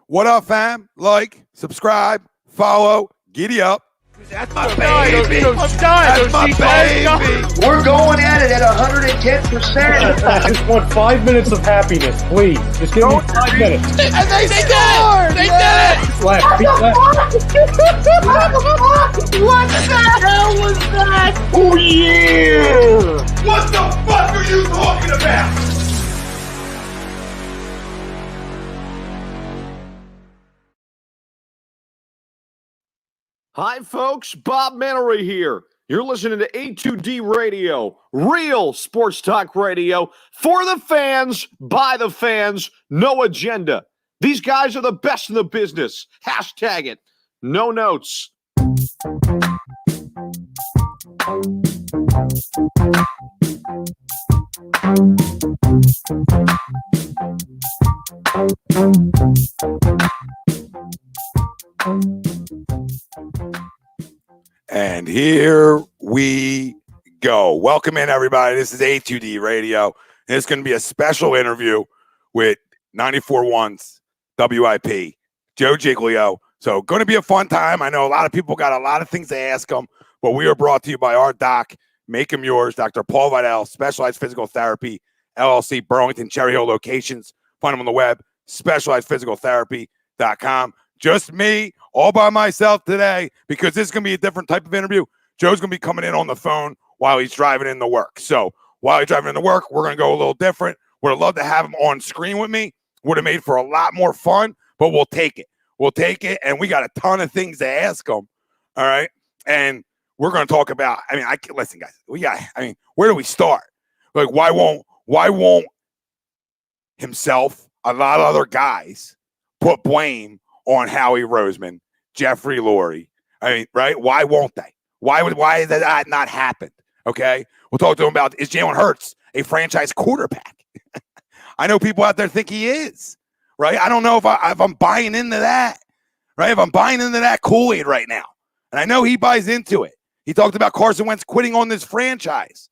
What up, fam? Like, subscribe, follow, giddy up. That's my baby. That's my baby. We're going at it at 110%. I just want 5 minutes of happiness, please. Just give me 5 minutes. And they scored. They did it. Left. What the hell was that? Oh, yeah. What the fuck are you talking about? Hi, folks. Bob Mannery here. You're listening to A2D Radio, real sports talk radio for the fans, by the fans, no agenda. These guys are the best in the business. Hashtag it. No notes. And here we go. Welcome in, everybody. This is A2D Radio. And it's going to be a special interview with 94.1's WIP, Joe Giglio. So going to be a fun time. I know a lot of people got a lot of things to ask him, but we are brought to you by our doc, Make 'em Yours, Dr. Paul Vidal, Specialized Physical Therapy, LLC, Burlington, Cherry Hill locations. Find them on the web, specializedphysicaltherapy.com. Just me, all by myself today, because this is going to be a different type of interview. Joe's going to be coming in on the phone while he's driving into work. So while he's driving into work, we're going to go a little different. Would have loved to have him on screen with me. Would have made for a lot more fun, but we'll take it. We'll take it, and we got a ton of things to ask him, all right? And we're going to talk about, listen, guys, where do we start? Like, why won't himself, a lot of other guys, put blame on Howie Roseman, Jeffrey Lurie? Right? Why won't they? Why has that not happened? Okay? We'll talk to him about, is Jalen Hurts a franchise quarterback? I know people out there think he is, right? I don't know if I'm buying into that, right? If I'm buying into that Kool-Aid right now. And I know he buys into it. He talked about Carson Wentz quitting on this franchise.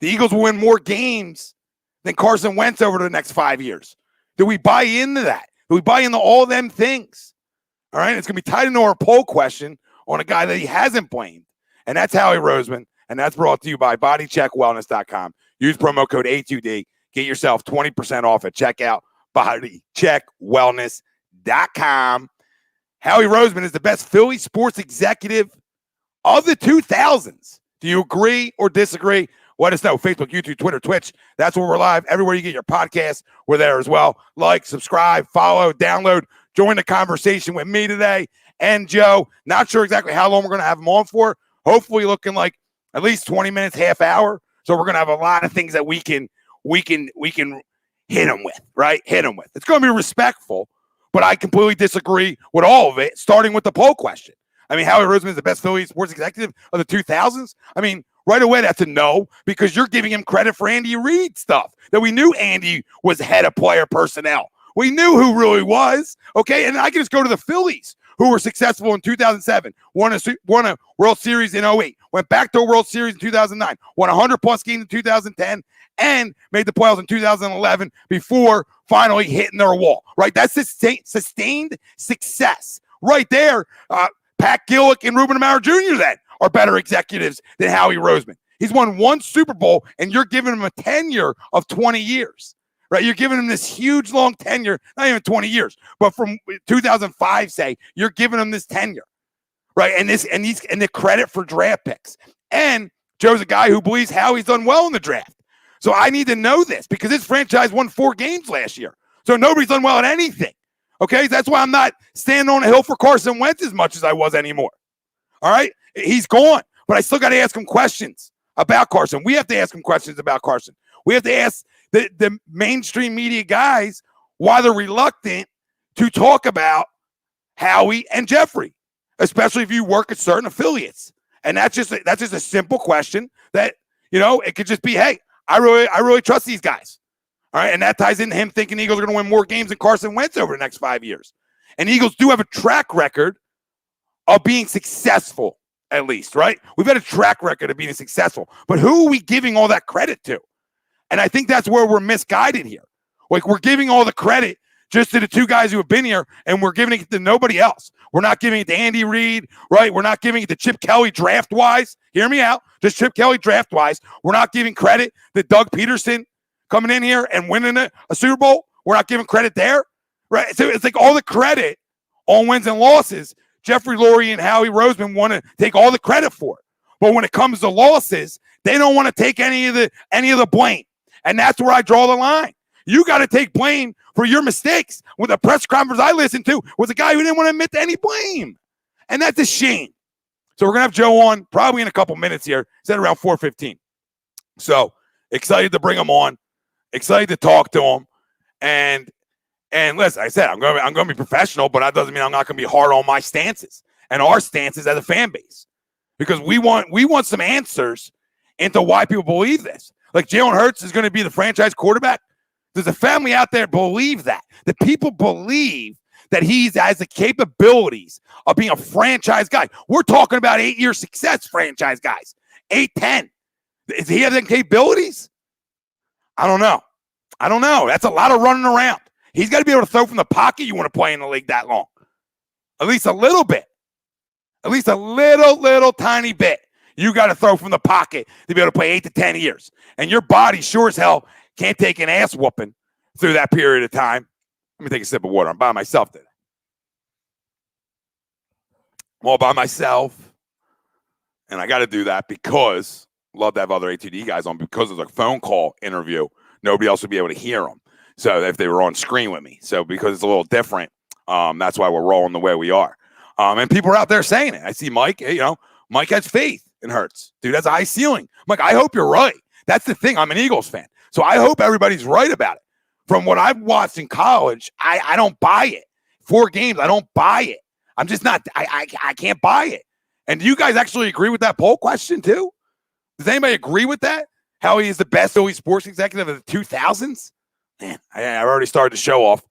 The Eagles will win more games than Carson Wentz over the next 5 years. Do we buy into that? Do we buy into all them things? All right, it's going to be tied into our poll question on a guy that he hasn't blamed, and that's Howie Roseman, and that's brought to you by BodyCheckWellness.com. Use promo code A2D. Get yourself 20% off at checkout, BodyCheckWellness.com. Howie Roseman is the best Philly sports executive of the 2000s. Do you agree or disagree? Let us know. Facebook, YouTube, Twitter, Twitch. That's where we're live. Everywhere you get your podcasts, we're there as well. Like, subscribe, follow, download. Join the conversation with me today and Joe. Not sure exactly how long we're going to have him on for. Hopefully looking like at least 20 minutes, half hour. So we're going to have a lot of things that we can hit him with, right? Hit him with. It's going to be respectful, but I completely disagree with all of it, starting with the poll question. Howie Roseman is the best Philly sports executive of the 2000s. Right away, that's a no, because you're giving him credit for Andy Reid stuff that we knew Andy was head of player personnel. We knew who really was, okay? And I can just go to the Phillies, who were successful in 2007, won a World Series in 2008, went back to a World Series in 2009, won 100-plus games in 2010, and made the playoffs in 2011 before finally hitting their wall, right? That's sustained success. Right there, Pat Gillick and Ruben Amaro Jr. then are better executives than Howie Roseman. He's won one Super Bowl, and you're giving him a tenure of 20 years, right? You're giving him this huge, long tenure, not even 20 years, but from 2005, say, you're giving him this tenure, right? And the credit for draft picks. And Joe's a guy who believes Howie's done well in the draft. So I need to know this, because his franchise won 4 games last year. So nobody's done well at anything, okay? That's why I'm not standing on a hill for Carson Wentz as much as I was anymore, all right? He's gone, but I still got to ask him questions about Carson. We have to ask him questions about Carson. We have to ask the mainstream media guys why they're reluctant to talk about Howie and Jeffrey, especially if you work at certain affiliates. And that's just a simple question that, it could just be, hey, I really trust these guys. All right. And that ties into him thinking the Eagles are going to win more games than Carson Wentz over the next 5 years. And the Eagles do have a track record of being successful, at least, right? We've had a track record of being successful. But who are we giving all that credit to? And I think that's where we're misguided here. Like, we're giving all the credit just to the two guys who have been here, and we're giving it to nobody else. We're not giving it to Andy Reid, right? We're not giving it to Chip Kelly draft-wise. Hear me out. Just Chip Kelly draft-wise. We're not giving credit to Doug Peterson coming in here and winning a Super Bowl. We're not giving credit there, right? So it's like all the credit on wins and losses, Jeffrey Lurie and Howie Roseman want to take all the credit for it. But when it comes to losses, they don't want to take any of the blame. And that's where I draw the line. You got to take blame for your mistakes. With the press conference I listened to was a guy who didn't want to admit to any blame. And that's a shame. So we're going to have Joe on probably in a couple minutes here. It's at around 4:15. So excited to bring him on. Excited to talk to him. And listen, I said, I'm going to be professional, but that doesn't mean I'm not going to be hard on my stances and our stances as a fan base. Because we want some answers into why people believe this. Like Jalen Hurts is going to be the franchise quarterback. Does the family out there believe that? The people believe that he has the capabilities of being a franchise guy. We're talking about 8-year success franchise guys. 8-10. Does he have the capabilities? I don't know. That's a lot of running around. He's got to be able to throw from the pocket. You want to play in the league that long. At least a little bit. At least a little tiny bit. You got to throw from the pocket to be able to play 8 to 10 years. And your body sure as hell can't take an ass whooping through that period of time. Let me take a sip of water. I'm by myself today. I'm all by myself. And I got to do that because I love to have other A2D guys on because of the phone call interview. Nobody else would be able to hear them. So if they were on screen with me. So because it's a little different, that's why we're rolling the way we are. And people are out there saying it. I see Mike, Mike has faith in Hurts. Dude, that's a high ceiling. Mike, I hope you're right. That's the thing. I'm an Eagles fan. So I hope everybody's right about it. From what I've watched in college, I don't buy it. 4 games, I don't buy it. I'm just not, I can't buy it. And do you guys actually agree with that poll question too? Does anybody agree with that? How he is the best Philly sports executive of the 2000s? Man, I've already started to show off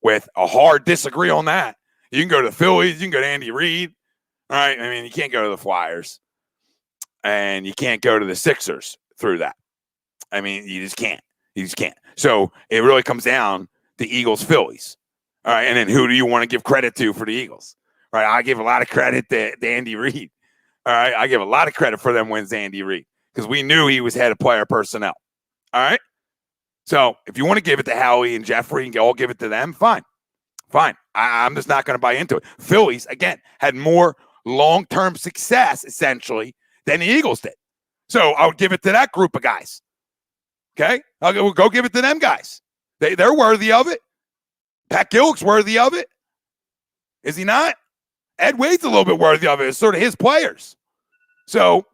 with a hard disagree on that. You can go to the Phillies. You can go to Andy Reid. All right. I mean, you can't go to the Flyers. And you can't go to the Sixers through that. I mean, you just can't. So it really comes down to Eagles-Phillies. All right. And then who do you want to give credit to for the Eagles? All right. I give a lot of credit to Andy Reid. All right. I give a lot of credit for them wins to Andy Reid because we knew he was head of player personnel. All right. So if you want to give it to Howie and Jeffrey and all give it to them, fine. I'm just not going to buy into it. Phillies, again, had more long-term success, essentially, than the Eagles did. So I would give it to that group of guys. Okay? I'll go give it to them guys. They're worthy of it. Pat Gillick's worthy of it. Is he not? Ed Wade's a little bit worthy of it. It's sort of his players. So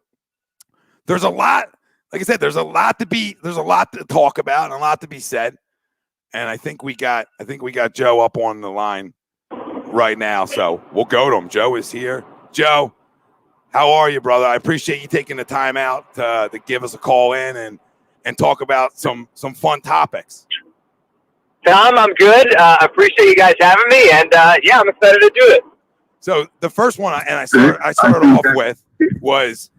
there's a lot. Like I said, there's a lot to talk about and a lot to be said. And I think we got Joe up on the line right now. So we'll go to him. Joe is here. Joe, how are you, brother? I appreciate you taking the time out to give us a call in and talk about some fun topics. Tom, I'm good. I appreciate you guys having me. And, I'm excited to do it. So the first one I started off with was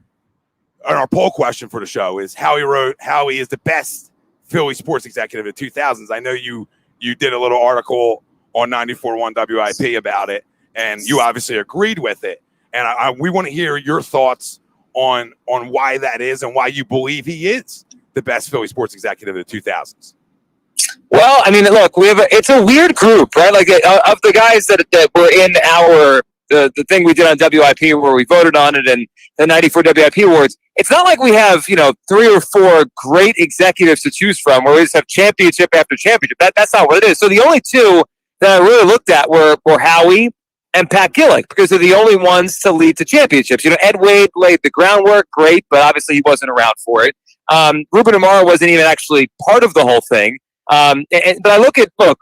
on our poll question for the show is Howie is the best Philly sports executive of the 2000s. I know you did a little article on 94.1 WIP about it, and you obviously agreed with it. And we want to hear your thoughts on why that is and why you believe he is the best Philly sports executive of the 2000s. Well, I mean, look, it's a weird group, right? Like of the guys that were in the thing we did on WIP where we voted on it and the 94 WIP awards. It's not like we have, 3 or 4 great executives to choose from where we just have championship after championship. That's not what it is. So the only 2 that I really looked at were Howie and Pat Gillick because they're the only ones to lead to championships. Ed Wade laid the groundwork, great, but obviously he wasn't around for it. Ruben Amaro wasn't even actually part of the whole thing. But I look,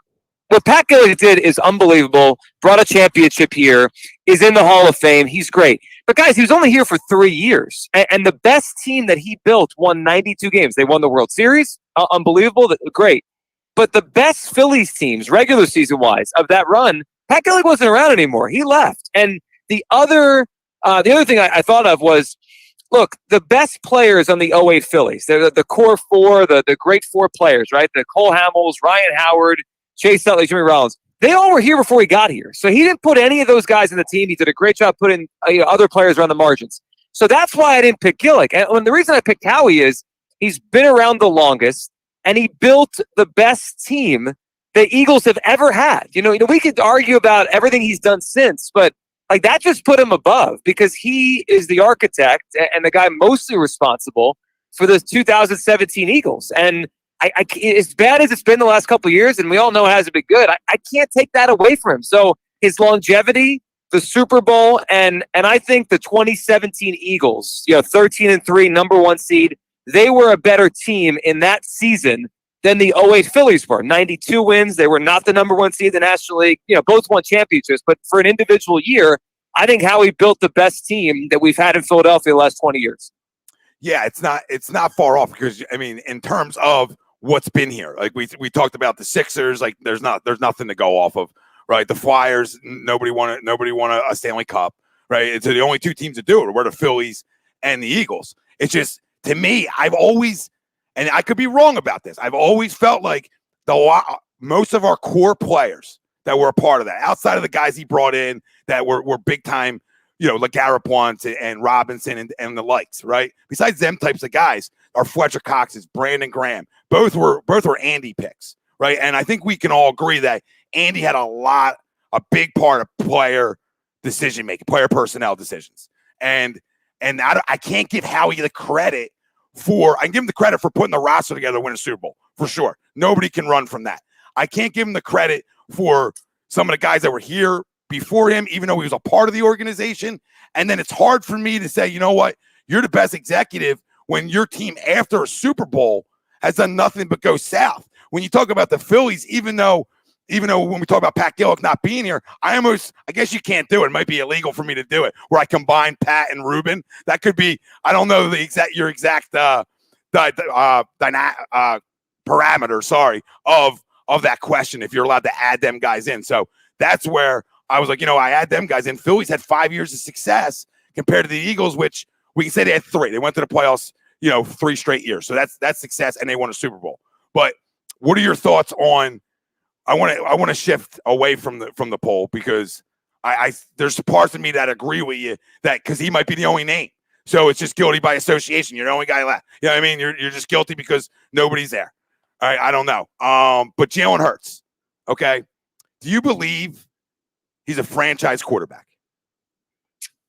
what Pat Gillick did is unbelievable. Brought a championship here, is in the Hall of Fame. He's great. But guys, he was only here for 3 years. And the best team that he built won 92 games. They won the World Series. Unbelievable. Great. But the best Phillies teams, regular season-wise, of that run, Pat Gillick wasn't around anymore. He left. And the other thing I thought of was, look, the best players on the 08 Phillies, they're the core 4, the great 4 players, right? The Cole Hamels, Ryan Howard, Chase Utley, Jimmy Rollins. They all were here before he got here. So he didn't put any of those guys in the team. He did a great job putting other players around the margins. So that's why I didn't pick Gillick. And the reason I picked Howie is he's been around the longest, and he built the best team the Eagles have ever had. You know, we could argue about everything he's done since, but like that just put him above because he is the architect and the guy mostly responsible for the 2017 Eagles. And I as bad as it's been the last couple of years, and we all know it hasn't been good, I can't take that away from him. So his longevity, the Super Bowl, and I think the 2017 Eagles, 13-3, number 1 seed, they were a better team in that season than the 08 Phillies were. 92 wins. They were not the number 1 seed in the National League. Both won championships, but for an individual year, I think Howie built the best team that we've had in Philadelphia the last 20 years. Yeah, it's not far off because I mean, in terms of what's been here, like we talked about the Sixers, like there's nothing to go off of, right? The Flyers, nobody won a Stanley Cup, right? It's the only 2 teams that do it were the Phillies and the Eagles. It's just, to me, I've always, and I could be wrong about this, I've always felt like most of our core players that were a part of that, outside of the guys he brought in that were big time, like Garapont and Robinson and the likes, right? Besides them types of guys, are Fletcher Cox's, Brandon Graham, both were Andy picks, right? And I think we can all agree that Andy had a big part of player decision making, player personnel decisions, and I can't give Howie the credit for. I can give him the credit for putting the roster together to win a Super Bowl for sure. Nobody can run from that. I can't give him the credit for some of the guys that were here before him, even though he was a part of the organization. And then it's hard for me to say, you know what, you're the best executive when your team after a Super Bowl has done nothing but go south. When you talk about the Phillies, even though when we talk about Pat Gillick not being here, I guess you can't do it. It might be illegal for me to do it, where I combine Pat and Ruben. That could be, I don't know your exact parameter, of that question, if you're allowed to add them guys in. So that's where I was like, I add them guys in. Phillies had 5 years of success compared to the Eagles, which we can say they had 3. They went to the playoffs, 3 straight years. So that's success, and they won a Super Bowl. But what are your thoughts on? I want to shift away from the poll because there's parts of me that agree with you that because he might be the only name, so it's just guilty by association. You're the only guy left. You know what I mean? You're just guilty because nobody's there. All right, I don't know. But Jalen Hurts, okay? Do you believe he's a franchise quarterback?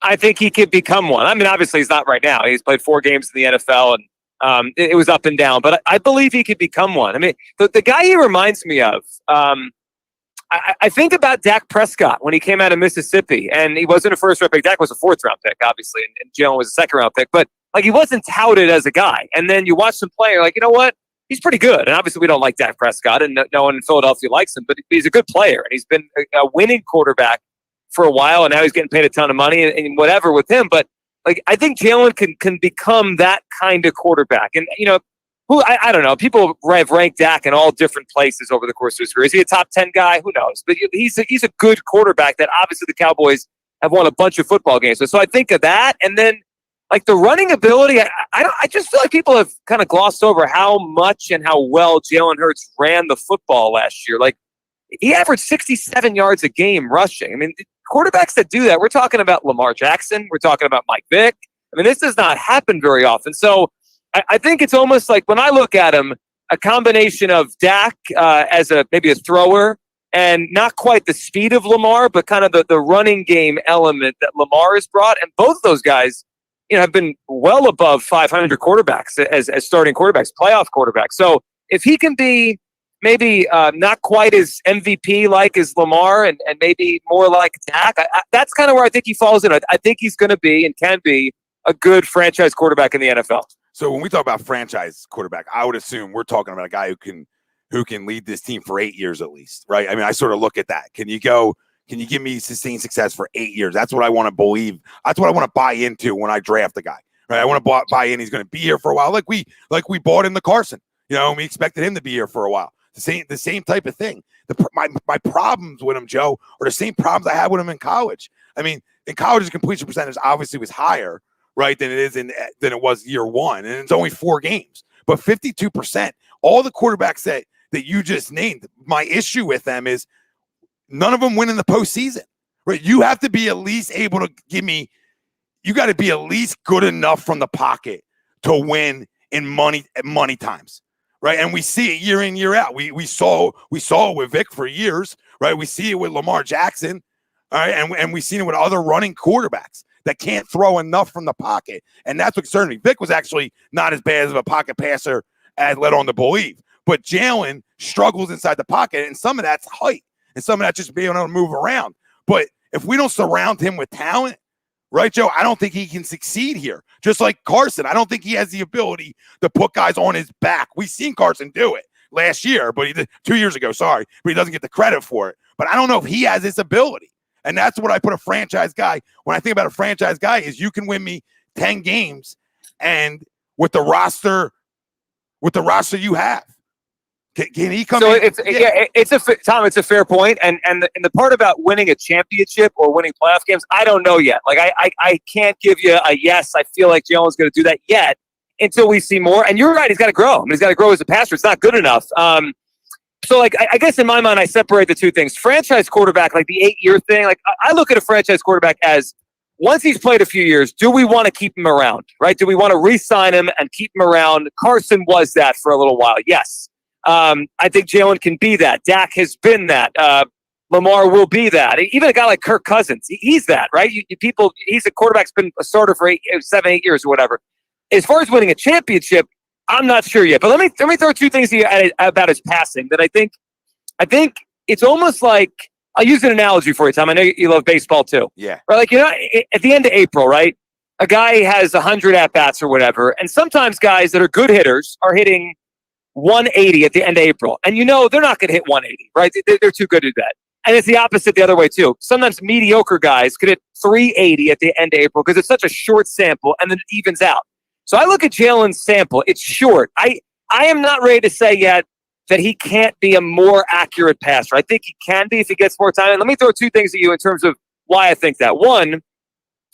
I think he could become one. I mean, obviously he's not right now. He's played 4 games in the NFL, and it was up and down. But I believe he could become one. I mean, the guy he reminds me of, I think about Dak Prescott when he came out of Mississippi, and he wasn't a first-round pick. Dak was a 4th-round pick, obviously, and Jalen was a 2nd-round pick. But like, he wasn't touted as a guy. And then you watch him play, you're like, you know what? He's pretty good. And obviously we don't like Dak Prescott, and no one in Philadelphia likes him, but he's a good player. And he's been a winning quarterback for a while, and now he's getting paid a ton of money and whatever with him. But like, I think Jalen can become that kind of quarterback. And, I don't know. People have ranked Dak in all different places over the course of his career. Is he a top 10 guy? Who knows? But he's a good quarterback that obviously the Cowboys have won a bunch of football games. So I think of that. And then, like, the running ability, I just feel like people have kind of glossed over how much and how well Jalen Hurts ran the football last year. Like, he averaged 67 yards a game rushing. I mean, quarterbacks that do that, we're talking about Lamar Jackson. We're talking about Mike Vick. I mean, this does not happen very often. So I think it's almost like, when I look at him, a combination of Dak as maybe a thrower, and not quite the speed of Lamar, but kind of the running game element that Lamar has brought. And both of those guys, have been well above 500 quarterbacks as starting quarterbacks, playoff quarterbacks. So if he can be maybe not quite as MVP-like as Lamar, and maybe more like Dak, that's kind of where I think he falls in. I think he's going to be and can be a good franchise quarterback in the NFL. So when we talk about franchise quarterback, I would assume we're talking about a guy who can lead this team for 8 years at least, right? I mean, I sort of look at that. Can you give me sustained success for 8 years? That's what I want to believe. That's what I want to buy into when I draft a guy, right? I want to buy in. He's going to be here for a while. Like we bought into Carson, and we expected him to be here for a while. The same type of thing. My problems with him, Joe, are the same problems I had with him in college. I mean, in college, his completion percentage obviously was higher, right, than it was year one, and it's only 4 games. But 52%, all the quarterbacks that that you just named. My issue with them is none of them win in the postseason. Right? You have to be at least able to you got to be at least good enough from the pocket to win in money times. Right. And we see it year in, year out. We saw it with Vic for years, right? We see it with Lamar Jackson. All right. And we've seen it with other running quarterbacks that can't throw enough from the pocket. And that's what concerned me. Vic was actually not as bad of a pocket passer as led on to believe. But Jalen struggles inside the pocket, and some of that's height, and some of that's just being able to move around. But if we don't surround him with talent, right, Joe, I don't think he can succeed here. Just like Carson, I don't think he has the ability to put guys on his back. We've seen Carson do it last year, but he did 2 years ago, but he doesn't get the credit for it. But I don't know if he has this ability. And that's what I put a franchise guy. When I think about a franchise guy is you can win me 10 games and with the roster you have. Can he come so in? Tom, it's a fair point. And the part about winning a championship or winning playoff games, I don't know yet. Like I can't give you a yes. I feel like Jalen's going to do that yet until we see more. And you're right. He's got to grow. I mean, he's got to grow as a passer. It's not good enough. So like, I guess in my mind, I separate the two things. Franchise quarterback, like the 8-year thing. Like I look at a franchise quarterback as once he's played a few years, do we want to keep him around, right? Do we want to re-sign him and keep him around? Carson was that for a little while. Yes. I think Jalen can be that. Dak has been that. Lamar will be that. Even a guy like Kirk Cousins, he's that, right? He's a quarterback's been a starter for 7, 8 years or whatever. As far as winning a championship, I'm not sure yet. But let me throw two things here about his passing that I think it's almost like, I'll use an analogy for you, Tom. I know you love baseball too. Yeah. Right? Like, at the end of April, right? A guy has 100 at-bats or whatever. And sometimes guys that are good hitters are hitting 180 at the end of April. And they're not going to hit 180, right? They're too good to do that. And it's the opposite the other way too. Sometimes mediocre guys could hit 380 at the end of April because it's such a short sample and then it evens out. So I look at Jalen's sample. It's short. I am not ready to say yet that he can't be a more accurate passer. I think he can be if he gets more time. And let me throw two things at you in terms of why I think that. One,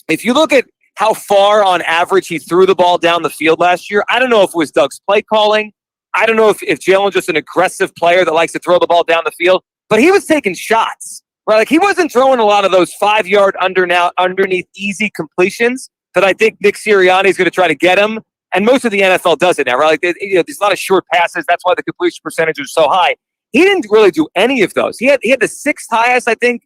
if you look at how far on average he threw the ball down the field last year, I don't know if it was Doug's play calling. I don't know if Jalen's just an aggressive player that likes to throw the ball down the field, but he was taking shots, right? Like he wasn't throwing a lot of those 5-yard underneath easy completions that I think Nick Sirianni is going to try to get him. And most of the NFL does it now, right? Like there's a lot of short passes. That's why the completion percentage is so high. He didn't really do any of those. He had the 6th highest, I think,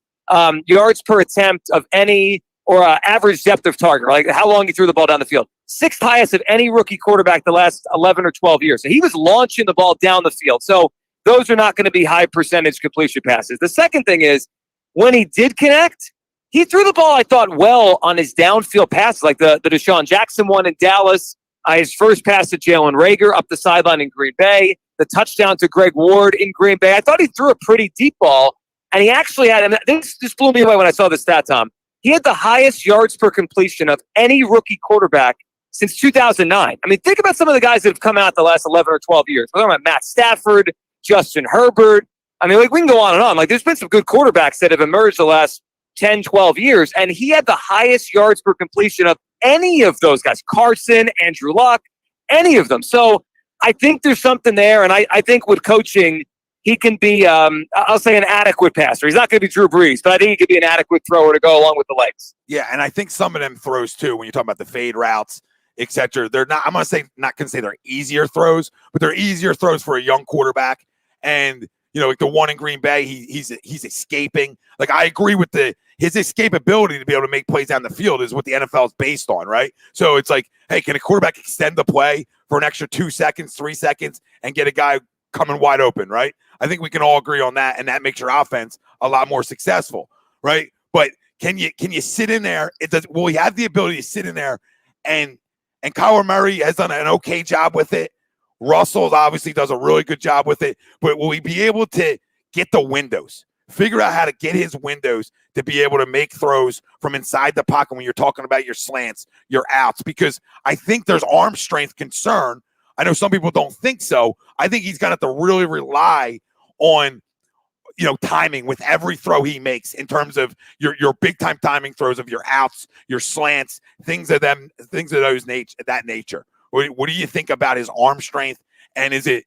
yards per attempt of any or average depth of target, like how long he threw the ball down the field. 6th highest of any rookie quarterback the last 11 or 12 years. So he was launching the ball down the field. So those are not going to be high percentage completion passes. The second thing is when he did connect, he threw the ball, I thought, well on his downfield passes, like the Deshaun Jackson one in Dallas, his first pass to Jalen Reagor up the sideline in Green Bay, the touchdown to Greg Ward in Green Bay. I thought he threw a pretty deep ball, and he actually had, and this blew me away when I saw the stat, Tom. He had the highest yards per completion of any rookie quarterback since 2009. I mean, think about some of the guys that have come out the last 11 or 12 years. We're talking about Matt Stafford, Justin Herbert. I mean, like we can go on and on. Like there's been some good quarterbacks that have emerged the last 10, 12 years, and he had the highest yards per completion of any of those guys. Carson, Andrew Luck, any of them. So I think there's something there, and I think with coaching, he can be, I'll say, an adequate passer. He's not going to be Drew Brees, but I think he could be an adequate thrower to go along with the legs. Yeah, and I think some of them throws, too, when you talk about the fade routes, etc. They're not, I'm going to say, not going to say they're easier throws, but they're easier throws for a young quarterback. And, like the one in Green Bay, he's escaping. Like, I agree with his escapability to be able to make plays down the field is what the NFL is based on, right? So it's like, hey, can a quarterback extend the play for an extra 2 seconds, 3 seconds, and get a guy coming wide open, right? I think we can all agree on that, and that makes your offense a lot more successful, right? But can you sit in there? Will he have the ability to sit in there and Kyler Murray has done an okay job with it. Russell obviously does a really good job with it, but will he be able to get the windows? Figure out how to get his windows to be able to make throws from inside the pocket when you're talking about your slants, your outs, because I think there's arm strength concern. I know some people don't think so. I think he's going to have to really rely on, timing with every throw he makes in terms of your big time timing throws of your outs, your slants, things of that nature. What do you think about his arm strength? And is it,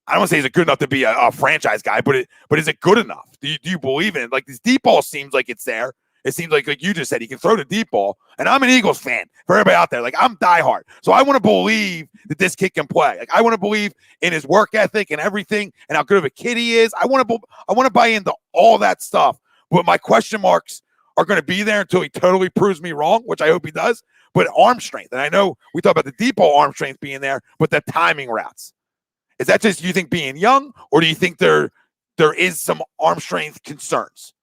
I don't want to say he's good enough to be a franchise guy, but is it good enough? Do you believe in it? Like, this deep ball seems like it's there. It seems like you just said, he can throw the deep ball. And I'm an Eagles fan. For everybody out there, like, I'm diehard. So I want to believe that this kid can play. Like, I want to believe in his work ethic and everything, and how good of a kid he is. I want to buy into all that stuff. But my question marks are going to be there until he totally proves me wrong, which I hope he does. But arm strength, and I know we talk about the deep ball arm strength being there, but the timing routes. Is that just, you think, being young, or do you think there is some arm strength concerns?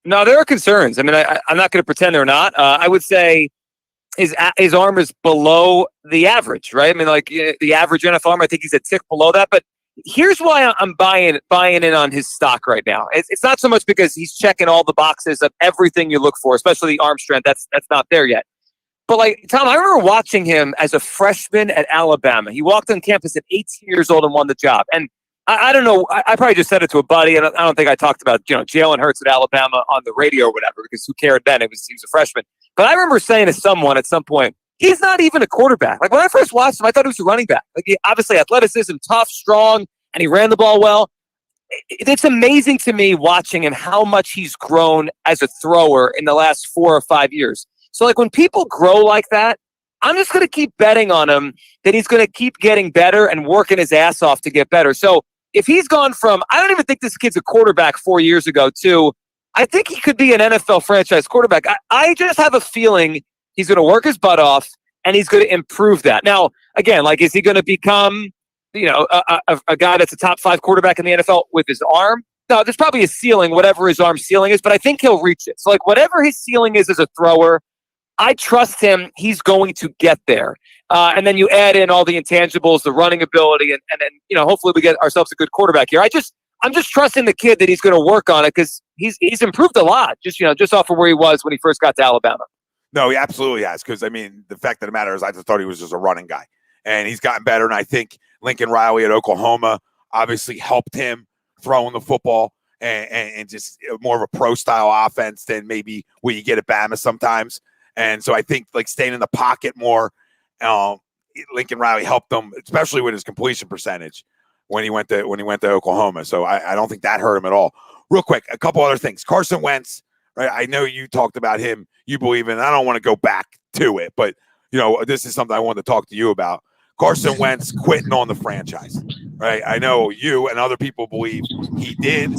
No, there are concerns. I mean, I'm not going to pretend they're not. I would say his arm is below the average, right? I mean, like, the average NFL arm, I think he's a tick below that. But here's why I'm buying in on his stock right now. It's not so much because he's checking all the boxes of everything you look for, especially the arm strength. That's not there yet. But, like, Tom, I remember watching him as a freshman at Alabama. He walked on campus at 18 years old and won the job. And I don't know. I probably just said it to a buddy, and I don't think I talked about, Jalen Hurts at Alabama on the radio or whatever, because who cared then? He was a freshman. But I remember saying to someone at some point, he's not even a quarterback. Like, when I first watched him, I thought he was a running back. Like, obviously athleticism, tough, strong, and he ran the ball well. It's amazing to me watching him how much he's grown as a thrower in the last 4 or 5 years. So, like, when people grow like that, I'm just going to keep betting on him that he's going to keep getting better and working his ass off to get better. So if he's gone from, I don't even think this kid's a quarterback 4 years ago, to, I think he could be an NFL franchise quarterback. I just have a feeling he's going to work his butt off and he's going to improve that. Now, again, like, is he going to become, a guy that's a top 5 quarterback in the NFL with his arm? No, there's probably a ceiling, whatever his arm ceiling is, but I think he'll reach it. So, like, whatever his ceiling is as a thrower, I trust him. He's going to get there. And then you add in all the intangibles, the running ability, and then, hopefully we get ourselves a good quarterback here. I'm just trusting the kid that he's going to work on it, because he's improved a lot, just off of where he was when he first got to Alabama. No, he absolutely has. Because, I mean, the fact of the matter is, I just thought he was just a running guy, and he's gotten better. And I think Lincoln Riley at Oklahoma obviously helped him throwing the football and just more of a pro style offense than maybe what you get at Bama sometimes. And so I think, like, staying in the pocket more, Lincoln Riley helped him, especially with his completion percentage when he went to Oklahoma. So I don't think that hurt him at all. Real quick, a couple other things. Carson Wentz, right? I know you talked about him. You believe in. I don't want to go back to it, but this is something I wanted to talk to you about. Carson Wentz quitting on the franchise, right? I know you and other people believe he did.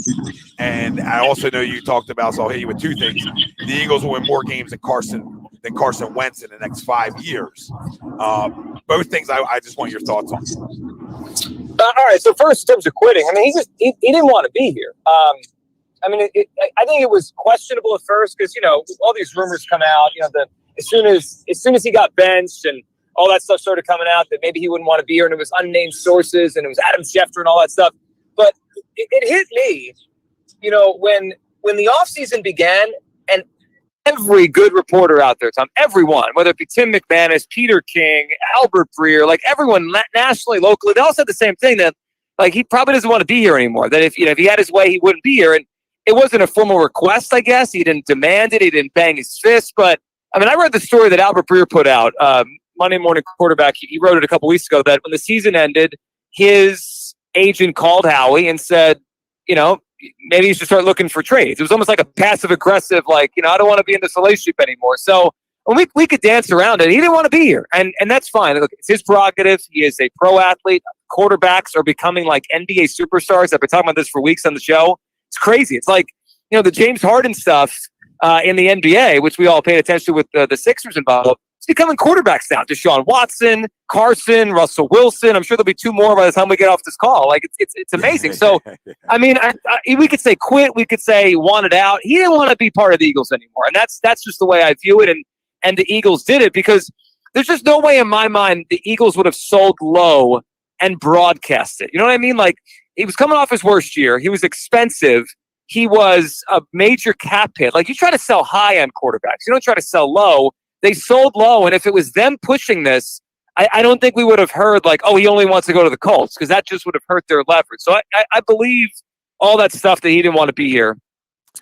And I also know you talked about, so I'll hit you with two things. The Eagles will win more games than Carson Wentz in the next 5 years. Both things I just want your thoughts on. All right. So first, in terms of quitting, I mean, he didn't want to be here. I think it was questionable at first because, all these rumors come out, as soon as he got benched and all that stuff started coming out that maybe he wouldn't want to be here, and it was unnamed sources, and it was Adam Schefter and all that stuff. But it hit me, when the offseason began, and every good reporter out there, Tom, everyone, whether it be Tim McManus, Peter King, Albert Breer, like everyone nationally, locally, they all said the same thing, that, like, he probably doesn't want to be here anymore. That if he had his way, he wouldn't be here. And it wasn't a formal request, I guess. He didn't demand it. He didn't bang his fist. But I mean, I read the story that Albert Breer put out, Monday Morning Quarterback. He wrote it a couple weeks ago, that when the season ended, his agent called Howie and said, maybe you should start looking for trades. It was almost like a passive aggressive, like, I don't want to be in this relationship anymore. So we could dance around it. He didn't want to be here. And that's fine. Look, it's his prerogative. He is a pro athlete. Quarterbacks are becoming like NBA superstars. I've been talking about this for weeks on the show. It's crazy. It's like, the James Harden stuff in the NBA, which we all paid attention to with the Sixers involved. It's becoming quarterbacks now. Deshaun Watson, Carson, Russell Wilson. I'm sure there'll be 2 more by the time we get off this call. Like, it's amazing. So, I mean, we could say quit. We could say wanted out. He didn't want to be part of the Eagles anymore. And that's just the way I view it. And the Eagles did it, because there's just no way in my mind the Eagles would have sold low and broadcast it. You know what I mean? Like, he was coming off his worst year. He was expensive. He was a major cap hit. Like, you try to sell high on quarterbacks. You don't try to sell low. They sold low, and if it was them pushing this, I don't think we would have heard, like, oh, he only wants to go to the Colts, because that just would have hurt their leverage. So I believe all that stuff that he didn't want to be here.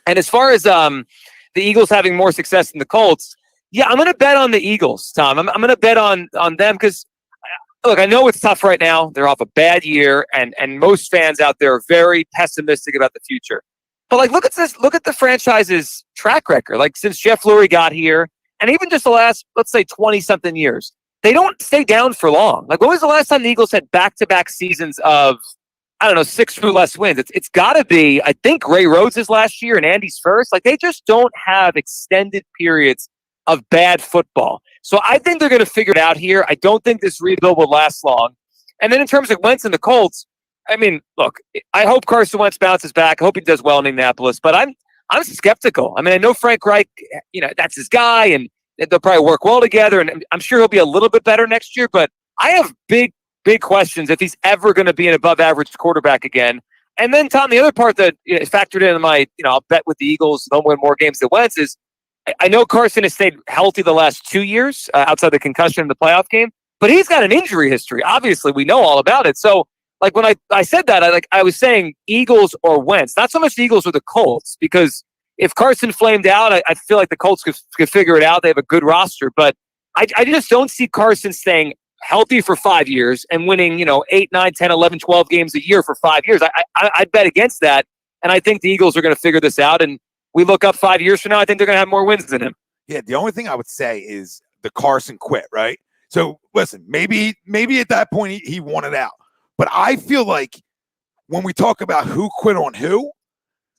And as far as the Eagles having more success than the Colts, yeah, I'm going to bet on the Eagles, Tom. I'm going to bet on them, because look, I know it's tough right now. They're off a bad year, and most fans out there are very pessimistic about the future. But like, look at this. Look at the franchise's track record. Like since Jeff Lurie got here, and even just the last, let's say, 20-something years, they don't stay down for long. Like, when was the last time the Eagles had back-to-back seasons of, I don't know, 6 or less wins? It's got to be, I think, Ray Rhodes' last year and Andy's first. Like, they just don't have extended periods of bad football. So I think they're going to figure it out here. I don't think this rebuild will last long. And then in terms of Wentz and the Colts, I mean, look, I hope Carson Wentz bounces back. I hope he does well in Indianapolis, but I'm skeptical. I mean, I know Frank Reich, that's his guy, and they'll probably work well together, and I'm sure he'll be a little bit better next year, but I have big questions if he's ever going to be an above-average quarterback again. And then, Tom, the other part that is factored in my, I'll bet with the Eagles they'll win more games than Wentz is, I know Carson has stayed healthy the last 2 years outside the concussion in the playoff game, but he's got an injury history. Obviously, we know all about it. So, like, when I said that, I was saying Eagles or Wentz, not so much the Eagles or the Colts, because if Carson flamed out, I feel like the Colts could figure it out. They have a good roster, but I just don't see Carson staying healthy for 5 years and winning, 8, 9, 10, 11, 12 games a year for 5 years. I'd bet against that, and I think the Eagles are going to figure this out, and we look up 5 years from now, I think they're going to have more wins than him. Yeah, the only thing I would say is the Carson quit, right? So, listen, maybe at that point he wanted out. But I feel like when we talk about who quit on who,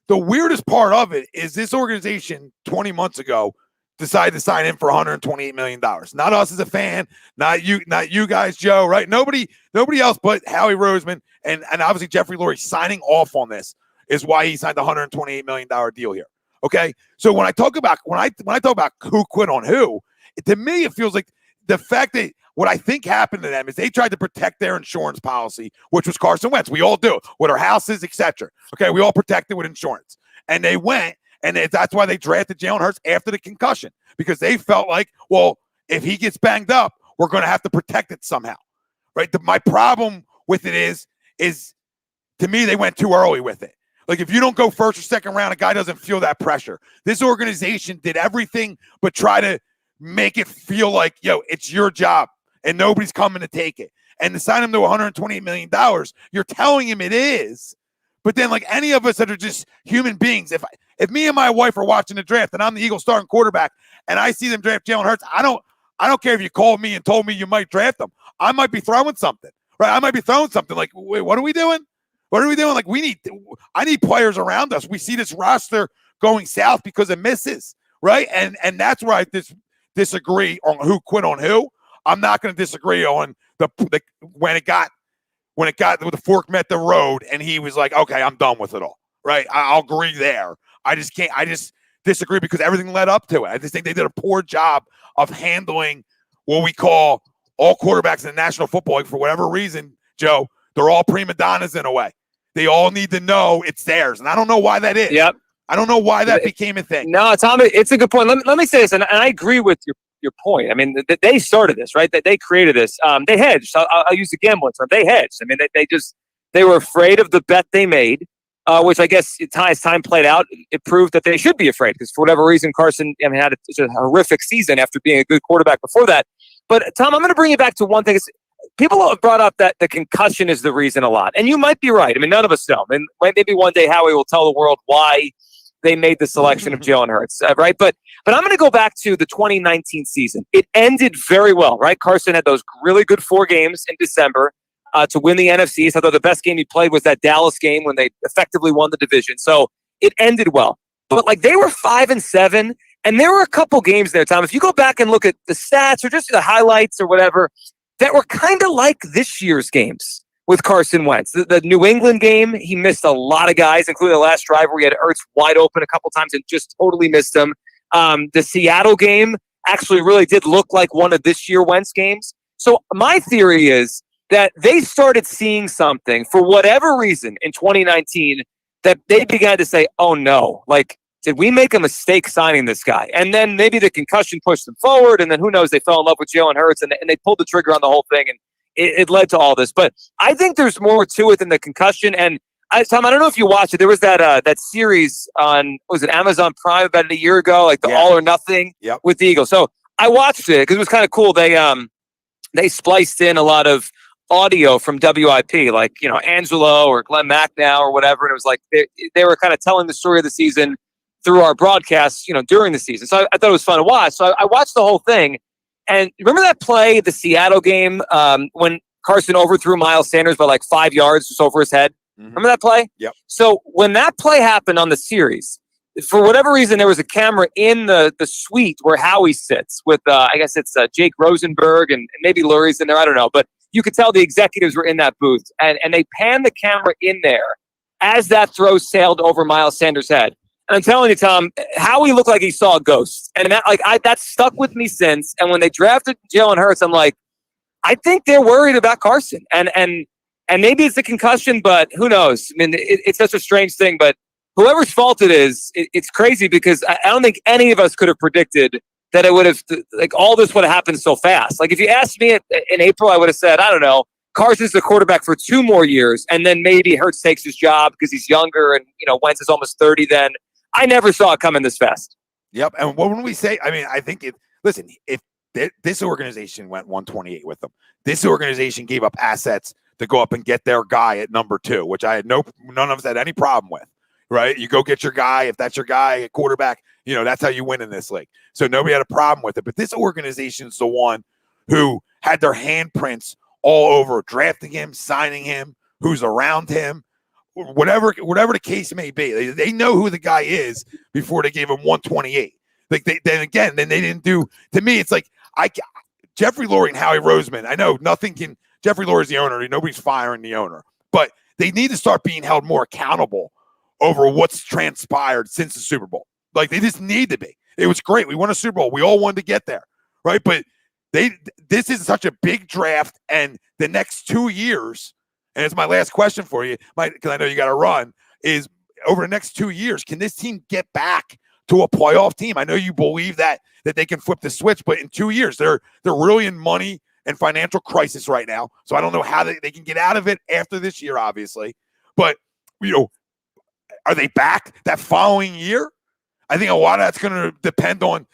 the weirdest part of it is this organization 20 months ago decided to sign in for $128 million. Not us as a fan, not you guys, Joe, right? Nobody else but Howie Roseman and obviously Jeffrey Lurie signing off on this is why he signed the $128 million deal here. Okay. So when I talk about who quit on who, to me it feels like the fact that what I think happened to them is they tried to protect their insurance policy, which was Carson Wentz. We all do with our houses, etc. Okay, we all protected with insurance, and they went, and that's why they drafted Jalen Hurts after the concussion, because they felt like, well, if he gets banged up, we're going to have to protect it somehow, right? My problem with it is to me they went too early with it. Like, if you don't go first or second round, a guy doesn't feel that pressure. This organization did everything but try to make it feel like, it's your job and nobody's coming to take it. And to sign him to $128 million, you're telling him it is. But then, like any of us that are just human beings, if me and my wife are watching the draft and I'm the Eagles starting quarterback and I see them draft Jalen Hurts, I don't care if you called me and told me you might draft him. I might be throwing something, right? I might be throwing something like, wait, what are we doing? What are we doing? Like, I need players around us. We see this roster going south because of misses, right? And that's where I disagree on who quit on who. I'm not going to disagree on the when the fork met the road and he was like, okay, I'm done with it all, right? I'll agree there. I just disagree because everything led up to it. I just think they did a poor job of handling what we call all quarterbacks in the National Football League. For whatever reason, Joe, they're all prima donnas in a way. They all need to know it's theirs. And I don't know why that is. Yep. I don't know why that became a thing. No, Tom, it's a good point. Let me say this, and I agree with your point. I mean, they started this, right? They created this. They hedged. I'll use the gambling term. They hedged. I mean, they were afraid of the bet they made, which I guess as time played out, it proved that they should be afraid because for whatever reason, Carson had a horrific season after being a good quarterback before that. But, Tom, I'm going to bring you back to one thing. People have brought up that the concussion is the reason a lot. And you might be right. I mean, none of us know. And maybe one day Howie will tell the world why they made the selection of Jalen Hurts, right? But I'm going to go back to the 2019 season. It ended very well, right? Carson had those really good 4 games in December to win the NFC. I thought the best game he played was that Dallas game when they effectively won the division. So it ended well. But, like, they were 5-7, and there were a couple games there, Tom. If you go back and look at the stats or just the highlights or whatever, that were kind of like this year's games with Carson Wentz. The New England game, he missed a lot of guys, including the last drive where he had Ertz wide open a couple times and just totally missed him. The Seattle game actually really did look like one of this year Wentz games. So my theory is that they started seeing something for whatever reason in 2019 that they began to say, oh no, like, did we make a mistake signing this guy? And then maybe the concussion pushed them forward, and then who knows, they fell in love with Jalen Hurts, and they pulled the trigger on the whole thing, and it led to all this. But I think there's more to it than the concussion. And Tom, I don't know if you watched it. There was that series on, was it Amazon Prime about a year ago, like the All or Nothing with the Eagles. So I watched it because it was kind of cool. They they spliced in a lot of audio from WIP, like, Angelo or Glenn Macnow or whatever. And it was like they were kind of telling the story of the season through our broadcasts, during the season. So I thought it was fun to watch. So I watched the whole thing. And remember that play, the Seattle game, when Carson overthrew Miles Sanders by like 5 yards just over his head? Mm-hmm. Remember that play? Yep. So when that play happened on the series, for whatever reason, there was a camera in the suite where Howie sits with, I guess it's Jake Rosenberg and maybe Lurie's in there. I don't know. But you could tell the executives were in that booth. And they panned the camera in there as that throw sailed over Miles Sanders' head. And I'm telling you, Tom, Howie looked like he saw a ghost. And that stuck with me since. And when they drafted Jalen Hurts, I'm like, I think they're worried about Carson. And maybe it's a concussion, but who knows? I mean, it's such a strange thing. But whoever's fault it is, it's crazy because I don't think any of us could have predicted that it would have, like, all this would have happened so fast. Like, if you asked me in April, I would have said, I don't know, Carson's the quarterback for 2 more years, and then maybe Hurts takes his job because he's younger and, Wentz is almost 30 then. I never saw it coming this fast. Yep. And what when we say, I mean, I think if this organization went 128 with them, this organization gave up assets to go up and get their guy at number 2, which I had none of us had any problem with, right? You go get your guy. If that's your guy at quarterback, that's how you win in this league. So nobody had a problem with it. But this organization's the one who had their handprints all over drafting him, signing him, who's around him, whatever the case may be. They know who the guy is before they gave him 128. Like they didn't do. To me, it's like Jeffrey Lurie and Howie Roseman. I know nothing can. Jeffrey Lurie's the owner. Nobody's firing the owner, but they need to start being held more accountable over what's transpired since the Super Bowl. Like they just need to be. It was great. We won a Super Bowl. We all wanted to get there, right? But this is such a big draft, and the next 2 years. And it's my last question for you, because I know you got to run, is over the next 2 years, can this team get back to a playoff team? I know you believe that they can flip the switch, but in 2 years, they're really in money and financial crisis right now. So I don't know how they can get out of it after this year, obviously. But, are they back that following year? I think a lot of that's going to depend on,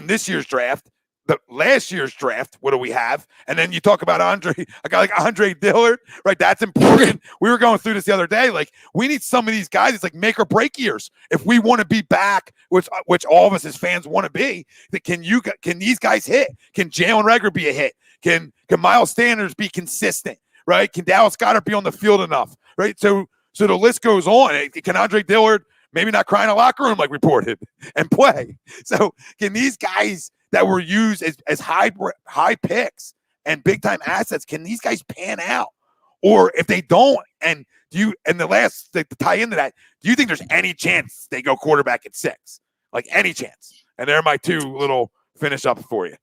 this year's draft, the last year's draft. What do we have? And then you talk about a guy like Andre Dillard, right? That's important. We were going through this the other day. Like, we need some of these guys. It's like make or break years. If we want to be back, which all of us as fans want to be, can these guys hit? Can Jalen Reagor be a hit? Can Miles Sanders be consistent? Right? Can Dallas Goedert be on the field enough? Right? So the list goes on. Can Andre Dillard maybe not cry in a locker room like reported and play? So can these guys that were used as high picks and big time assets, can these guys pan out? Or if they don't, and to tie into that, do you think there's any chance they go quarterback at 6? Like any chance? And there are my 2 little finish up for you.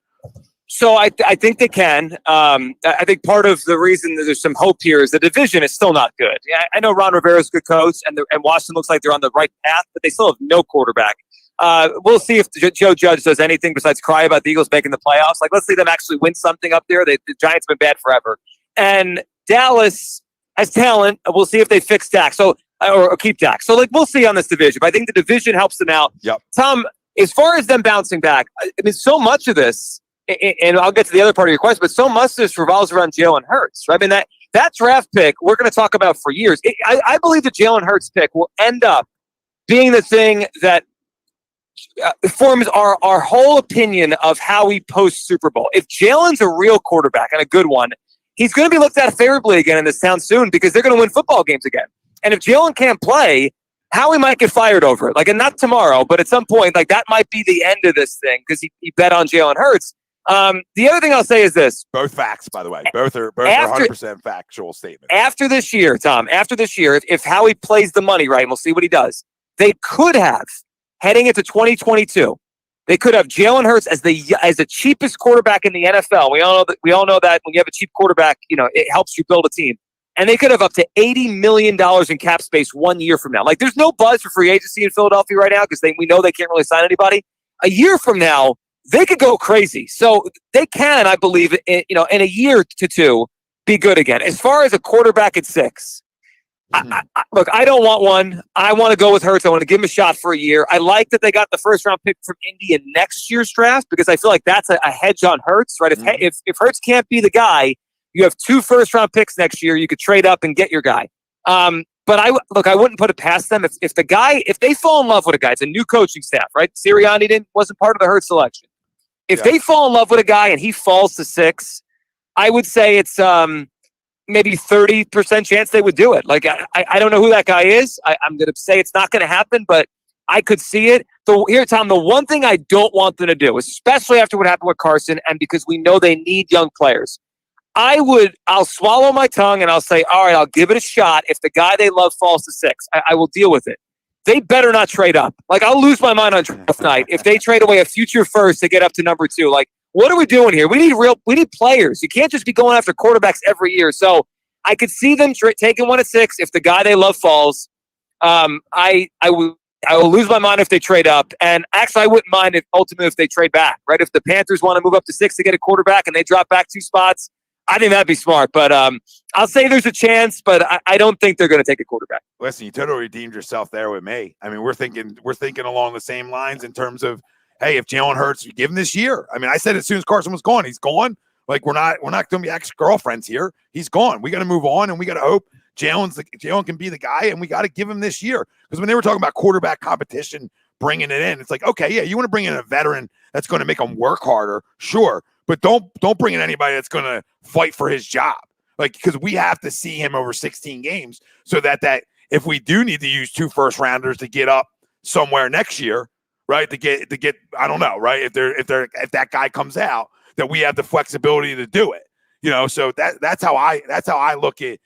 So I think they can. I think part of the reason that there's some hope here is the division is still not good. Yeah, I know Ron Rivera's a good coach, and Washington looks like they're on the right path, but they still have no quarterback. We'll see if Joe Judge does anything besides cry about the Eagles making the playoffs. Like, let's see them actually win something up there. The Giants have been bad forever. And Dallas has talent. We'll see if they fix Dak. Or keep Dak. So, we'll see on this division. But I think the division helps them out. Yep. Tom, as far as them bouncing back, I mean, so much of this, and I'll get to the other part of your question, but so much of this revolves around Jalen Hurts. Right? I mean, that draft pick we're going to talk about for years. I believe the Jalen Hurts pick will end up being the thing that forms our whole opinion of how we post Super Bowl. If Jalen's a real quarterback and a good one, he's going to be looked at favorably again in this town soon because they're going to win football games again. And if Jalen can't play, Howie might get fired over it. And not tomorrow, but at some point, that might be the end of this thing because he bet on Jalen Hurts. The other thing I'll say is this. Both facts, by the way. Both are 100% factual statements. After this year, Tom, if Howie plays the money right, and we'll see what he does, they could have, heading into 2022, they could have Jalen Hurts as the cheapest quarterback in the NFL. We all know that when you have a cheap quarterback, it helps you build a team. And they could have up to $80 million in cap space 1 year from now. There's no buzz for free agency in Philadelphia right now because we know they can't really sign anybody. A year from now, they could go crazy. So they can, I believe, in a year to 2, be good again. As far as a quarterback at 6, Look, I don't want one. I want to go with Hurts. I want to give him a shot for a year. I like that they got the first-round pick from Indy in next year's draft because I feel like that's a hedge on Hurts, right? If Hurts can't be the guy, you have 2 first-round picks next year. You could trade up and get your guy. But I wouldn't put it past them. If they fall in love with a guy, it's a new coaching staff, right? Sirianni wasn't part of the Hurts selection. If they fall in love with a guy and he falls to 6, I would say it's maybe 30% chance they would do it. Like, I don't know who that guy is. I'm going to say it's not going to happen, but I could see it. So here, Tom, the one thing I don't want them to do, especially after what happened with Carson, and because we know they need young players, I'll swallow my tongue and I'll say, all right, I'll give it a shot. If the guy they love falls to 6, I will deal with it. They better not trade up. Like, I'll lose my mind on draft night if they trade away a future first to get up to number 2. Like, what are we doing here? We need players. You can't just be going after quarterbacks every year. So I could see them taking one at 6 if the guy they love falls. I will lose my mind if they trade up. And actually, I wouldn't mind if they trade back, right? If the Panthers want to move up to 6 to get a quarterback and they drop back 2 spots, I think that'd be smart. But I'll say there's a chance, but I don't think they're going to take a quarterback. Listen, you totally redeemed yourself there with me. I mean, we're thinking along the same lines in terms of, hey, if Jalen Hurts, you give him this year. I mean, I said as soon as Carson was gone, he's gone. Like, we're not going to be ex-girlfriends here. He's gone. We got to move on, and we got to hope Jalen can be the guy, and we got to give him this year. Because when they were talking about quarterback competition, bringing it in, it's like, okay, yeah, you want to bring in a veteran that's going to make him work harder, sure, but don't bring in anybody that's going to fight for his job. Like, because we have to see him over 16 games so that if we do need to use 2 first-rounders to get up somewhere next year, right, to get I don't know, right, if that guy comes out, that we have the flexibility to do it, so that's how I look at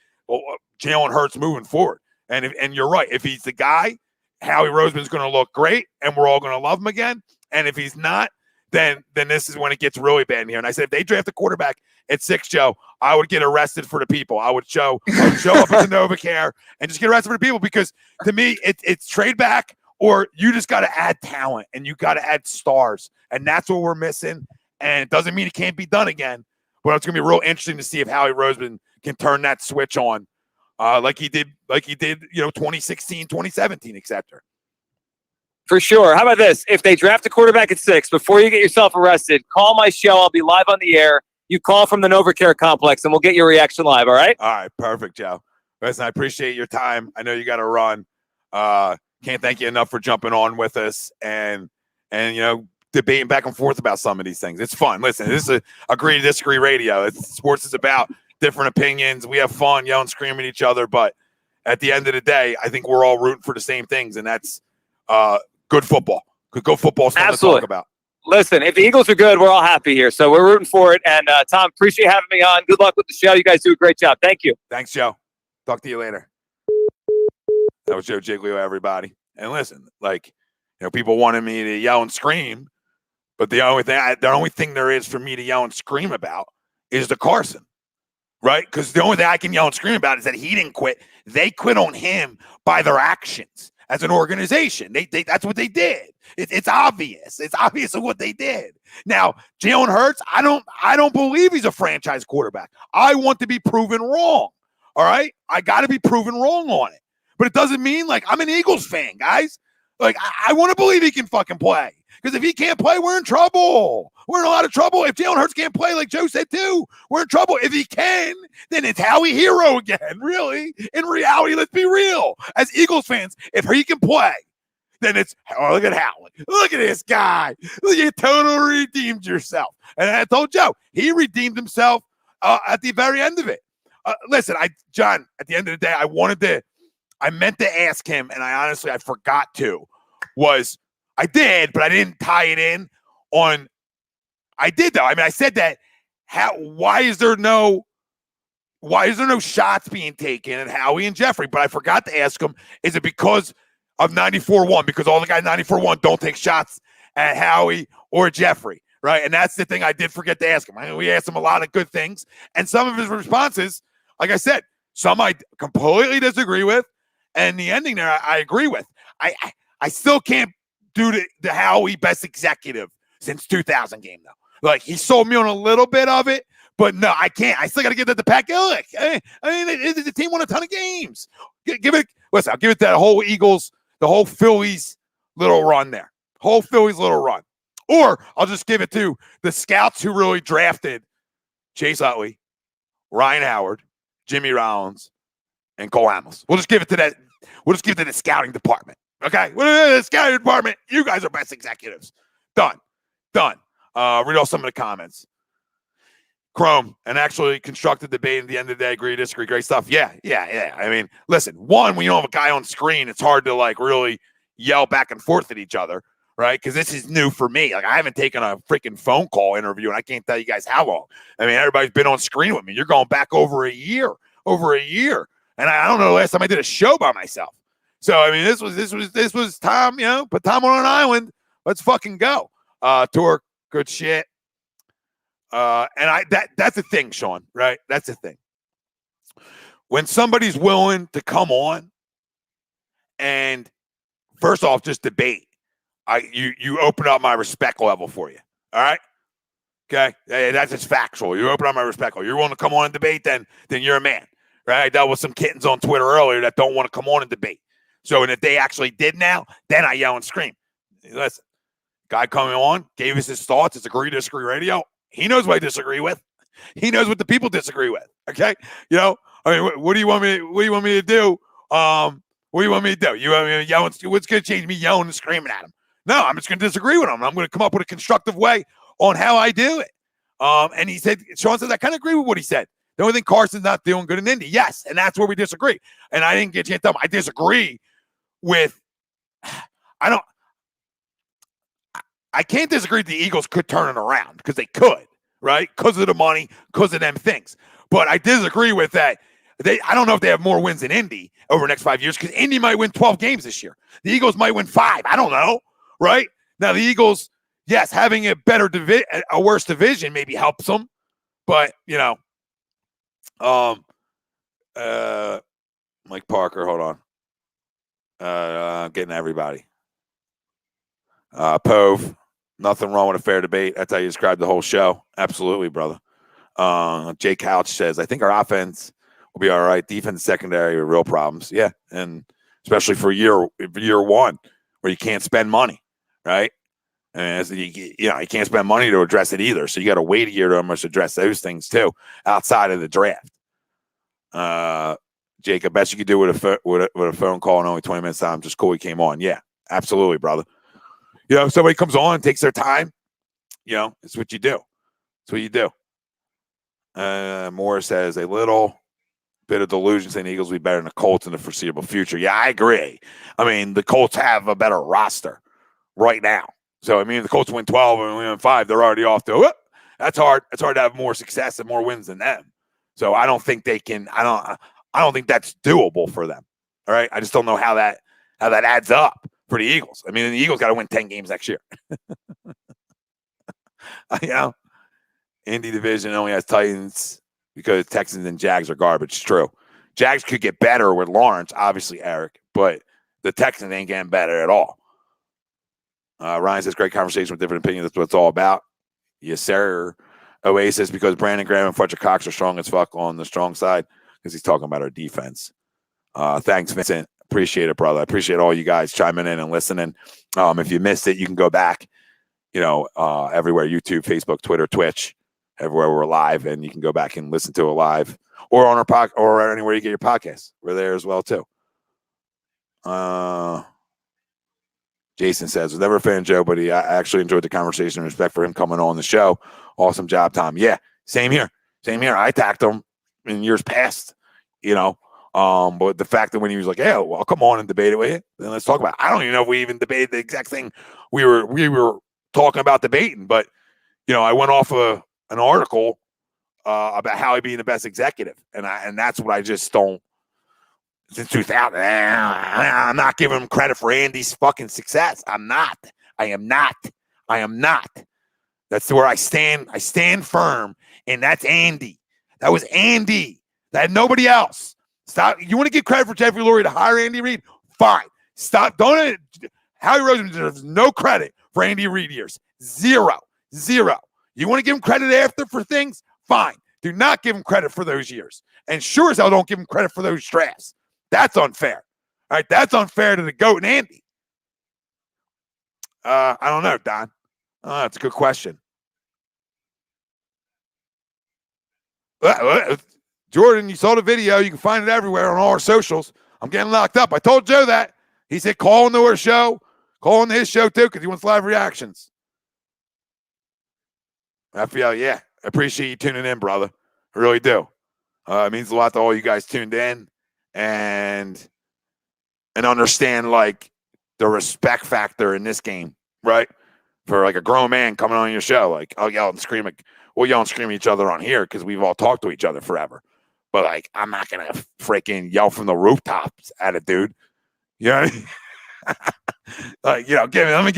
Jalen Hurts moving forward. And you're right, if he's the guy, Howie Roseman's going to look great, and we're all going to love him again. And if he's not, then this is when it gets really bad in here. And I said, if they draft a quarterback at 6, Joe, I would get arrested for the people. I would show up at the NovaCare and just get arrested for the people, because to me, it's trade back, or you just got to add talent and you got to add stars, and that's what we're missing. And it doesn't mean it can't be done again, but it's going to be real interesting to see if Howie Roseman can turn that switch on, like he did, 2016, 2017, etc. For sure. How about this? If they draft a quarterback at 6, before you get yourself arrested, call my show. I'll be live on the air. You call from the NovaCare complex, and we'll get your reaction live. All right? All right. Perfect, Joe. Listen, I appreciate your time. I know you got to run. Can't thank you enough for jumping on with us and debating back and forth about some of these things. It's fun. Listen, this is a agree to disagree radio. Sports is about different opinions. We have fun, yelling, screaming at each other, but at the end of the day, I think we're all rooting for the same things, and that's good football. Good football is fun to talk about. Listen, if the Eagles are good, we're all happy here, so we're rooting for it. And Tom, appreciate having me on. Good luck with the show. You guys do a great job. Thank you. Thanks, Joe. Talk to you later. That was Joe Giglio, everybody. And listen, people wanted me to yell and scream, but the only thing there is for me to yell and scream about is the Carson, right? Because the only thing I can yell and scream about is that he didn't quit. They quit on him by their actions as an organization. That's what they did. It's obvious. It's obvious of what they did. Now, Jalen Hurts, I don't believe he's a franchise quarterback. I want to be proven wrong. All right? I got to be proven wrong on it. But it doesn't mean, I'm an Eagles fan, guys. I want to believe he can fucking play. Because if he can't play, we're in trouble. We're in a lot of trouble. If Jalen Hurts can't play, like Joe said too, we're in trouble. If he can, then it's Howie Hero again, really. In reality, let's be real. As Eagles fans, if he can play, then it's, look at Howie. Look at this guy. You totally redeemed yourself. And I told Joe, he redeemed himself at the very end of it. Listen, John, at the end of the day, I meant to ask him, and I forgot to, I did, but I didn't tie it in on, I did though. I mean, I said that, why is there no shots being taken at Howie and Jeffrey? But I forgot to ask him, is it because of 94-1? Because all the guys 94-1 don't take shots at Howie or Jeffrey, right? And that's the thing I did forget to ask him. I mean, we asked him a lot of good things, and some of his responses, like I said, some I completely disagree with, and the ending there I agree with. I still can't do the Howie best executive since 2000 game though. He sold me on a little bit of it, But no, I can't. I still got to give that to Pat Gillick. I mean, the team won a ton of games. Give it. Listen, I'll give it that whole Eagles, the whole Phillies little run there. Whole Phillies little run. Or I'll just give it to the scouts who really drafted Chase Utley, Ryan Howard, Jimmy Rollins, and Cole Hamels. We'll just give it to that. We'll just give it to the scouting department. Okay? The scouting department, you guys are best executives. Done. Read off some of the comments. Chrome, an actually constructive debate at the end of the day, agree, disagree, great stuff. Yeah. I mean, listen, one, when you don't have a guy on screen, it's hard to like really yell back and forth at each other, right? Because this is new for me. Like, I haven't taken a freaking phone call interview, and I can't tell you guys how long. I mean, everybody's been on screen with me. You're going back over a year. And I don't know the last time I did a show by myself. So, I mean, this was Tom, put Tom on an island. Let's fucking go. Tour, good shit. And that's the thing, Sean, right? That's the thing. When somebody's willing to come on and first off, just debate, you open up my respect level for you. All right. Okay. That's just factual. You open up my respect level. You're willing to come on and debate, then you're a man, right? I dealt with some kittens on Twitter earlier that don't want to come on and debate. So, and if they actually did now, then I yell and scream. Listen, guy coming on, gave us his thoughts. It's Agree Disagree Radio. He knows what I disagree with. He knows what the people disagree with. Okay, I mean, what do you want me? What do you want me to do? What do you want me to do? You want me to yell? What's going to change me yelling and screaming at him? No, I'm just going to disagree with him. I'm going to come up with a constructive way on how I do it. And he said, Sean says, I kind of agree with what he said. The only thing Carson's not doing good in Indy. Yes, and that's where we disagree. And I didn't get a chance to tell him. I disagree with. I can't disagree that the Eagles could turn it around because they could, right? Because of the money, because of them things. But I disagree with that. I don't know if they have more wins than Indy over the next 5 years because Indy might win 12 games this year. The Eagles might win 5. I don't know, right? Now, the Eagles, yes, having a worse division maybe helps them. But, Mike Parker, hold on. Getting everybody. Pove. Nothing wrong with a fair debate. That's how you describe the whole show. Absolutely, brother. Jay Couch says, I think our offense will be all right. Defense secondary with real problems. Yeah, and especially for year one where you can't spend money, right? And you can't spend money to address it either. So you got to wait a year to almost address those things too outside of the draft. Jake, I bet you could do with a phone call in only 20 minutes time. Just cool he came on. Yeah, absolutely, brother. If somebody comes on and takes their time, it's what you do. It's what you do. Morris says a little bit of delusion saying the Eagles will be better than the Colts in the foreseeable future. Yeah, I agree. I mean, the Colts have a better roster right now. So, I mean, if the Colts win 12 and win 5, they're already off to it. That's hard. It's hard to have more success and more wins than them. So I don't think they can. I don't think that's doable for them. All right. I just don't know how that adds up for the Eagles. I mean, the Eagles got to win 10 games next year. Indy division only has Titans because Texans and Jags are garbage. True. Jags could get better with Lawrence, obviously, Eric, but the Texans ain't getting better at all. Ryan says, great conversation with different opinions. That's what it's all about. Yes, sir. Oasis, because Brandon Graham and Fletcher Cox are strong as fuck on the strong side because he's talking about our defense. Thanks, Vincent. Appreciate it, brother. I appreciate all you guys chiming in and listening. If you missed it, you can go back, everywhere, YouTube, Facebook, Twitter, Twitch, everywhere we're live, and you can go back and listen to it live or on our podcast or anywhere you get your podcasts. We're there as well, too. Jason says, was never a fan of Joe, but I actually enjoyed the conversation and respect for him coming on the show. Awesome job, Tom. Yeah, same here. I attacked him in years past, but the fact that when he was like, yeah, well, I'll come on and debate it with you, then let's talk about it. I don't even know if we even debated the exact thing we were talking about debating, but, I went off an article about how he'd be the best executive, and that's what I just don't. Since 2000, I'm not giving him credit for Andy's fucking success. I am not. That's where I stand. I stand firm, and that's Andy. That was Andy. That had nobody else. Stop. You want to give credit for Jeffrey Lurie to hire Andy Reid? Fine. Stop. Don't. Howie Roseman deserves no credit for Andy Reid years. Zero. You want to give him credit after for things? Fine. Do not give him credit for those years. And sure as hell don't give him credit for those drafts. That's unfair. All right, that's unfair to the GOAT and Andy. I don't know, Don. That's a good question. Jordan, you saw the video. You can find it everywhere on all our socials. I'm getting locked up. I told Joe that. He said call into our show. Call into his show, too, because he wants live reactions. Raphael, yeah. I appreciate you tuning in, brother. I really do. It means a lot to all you guys tuned in and understand, like, the respect factor in this game, right? For, like, a grown man coming on your show. Like, I'll yell and scream. We'll yell and scream at each other on here because we've all talked to each other forever. But, like, I'm not going to freaking yell from the rooftops at a dude. You know what I mean? Like, you know, let me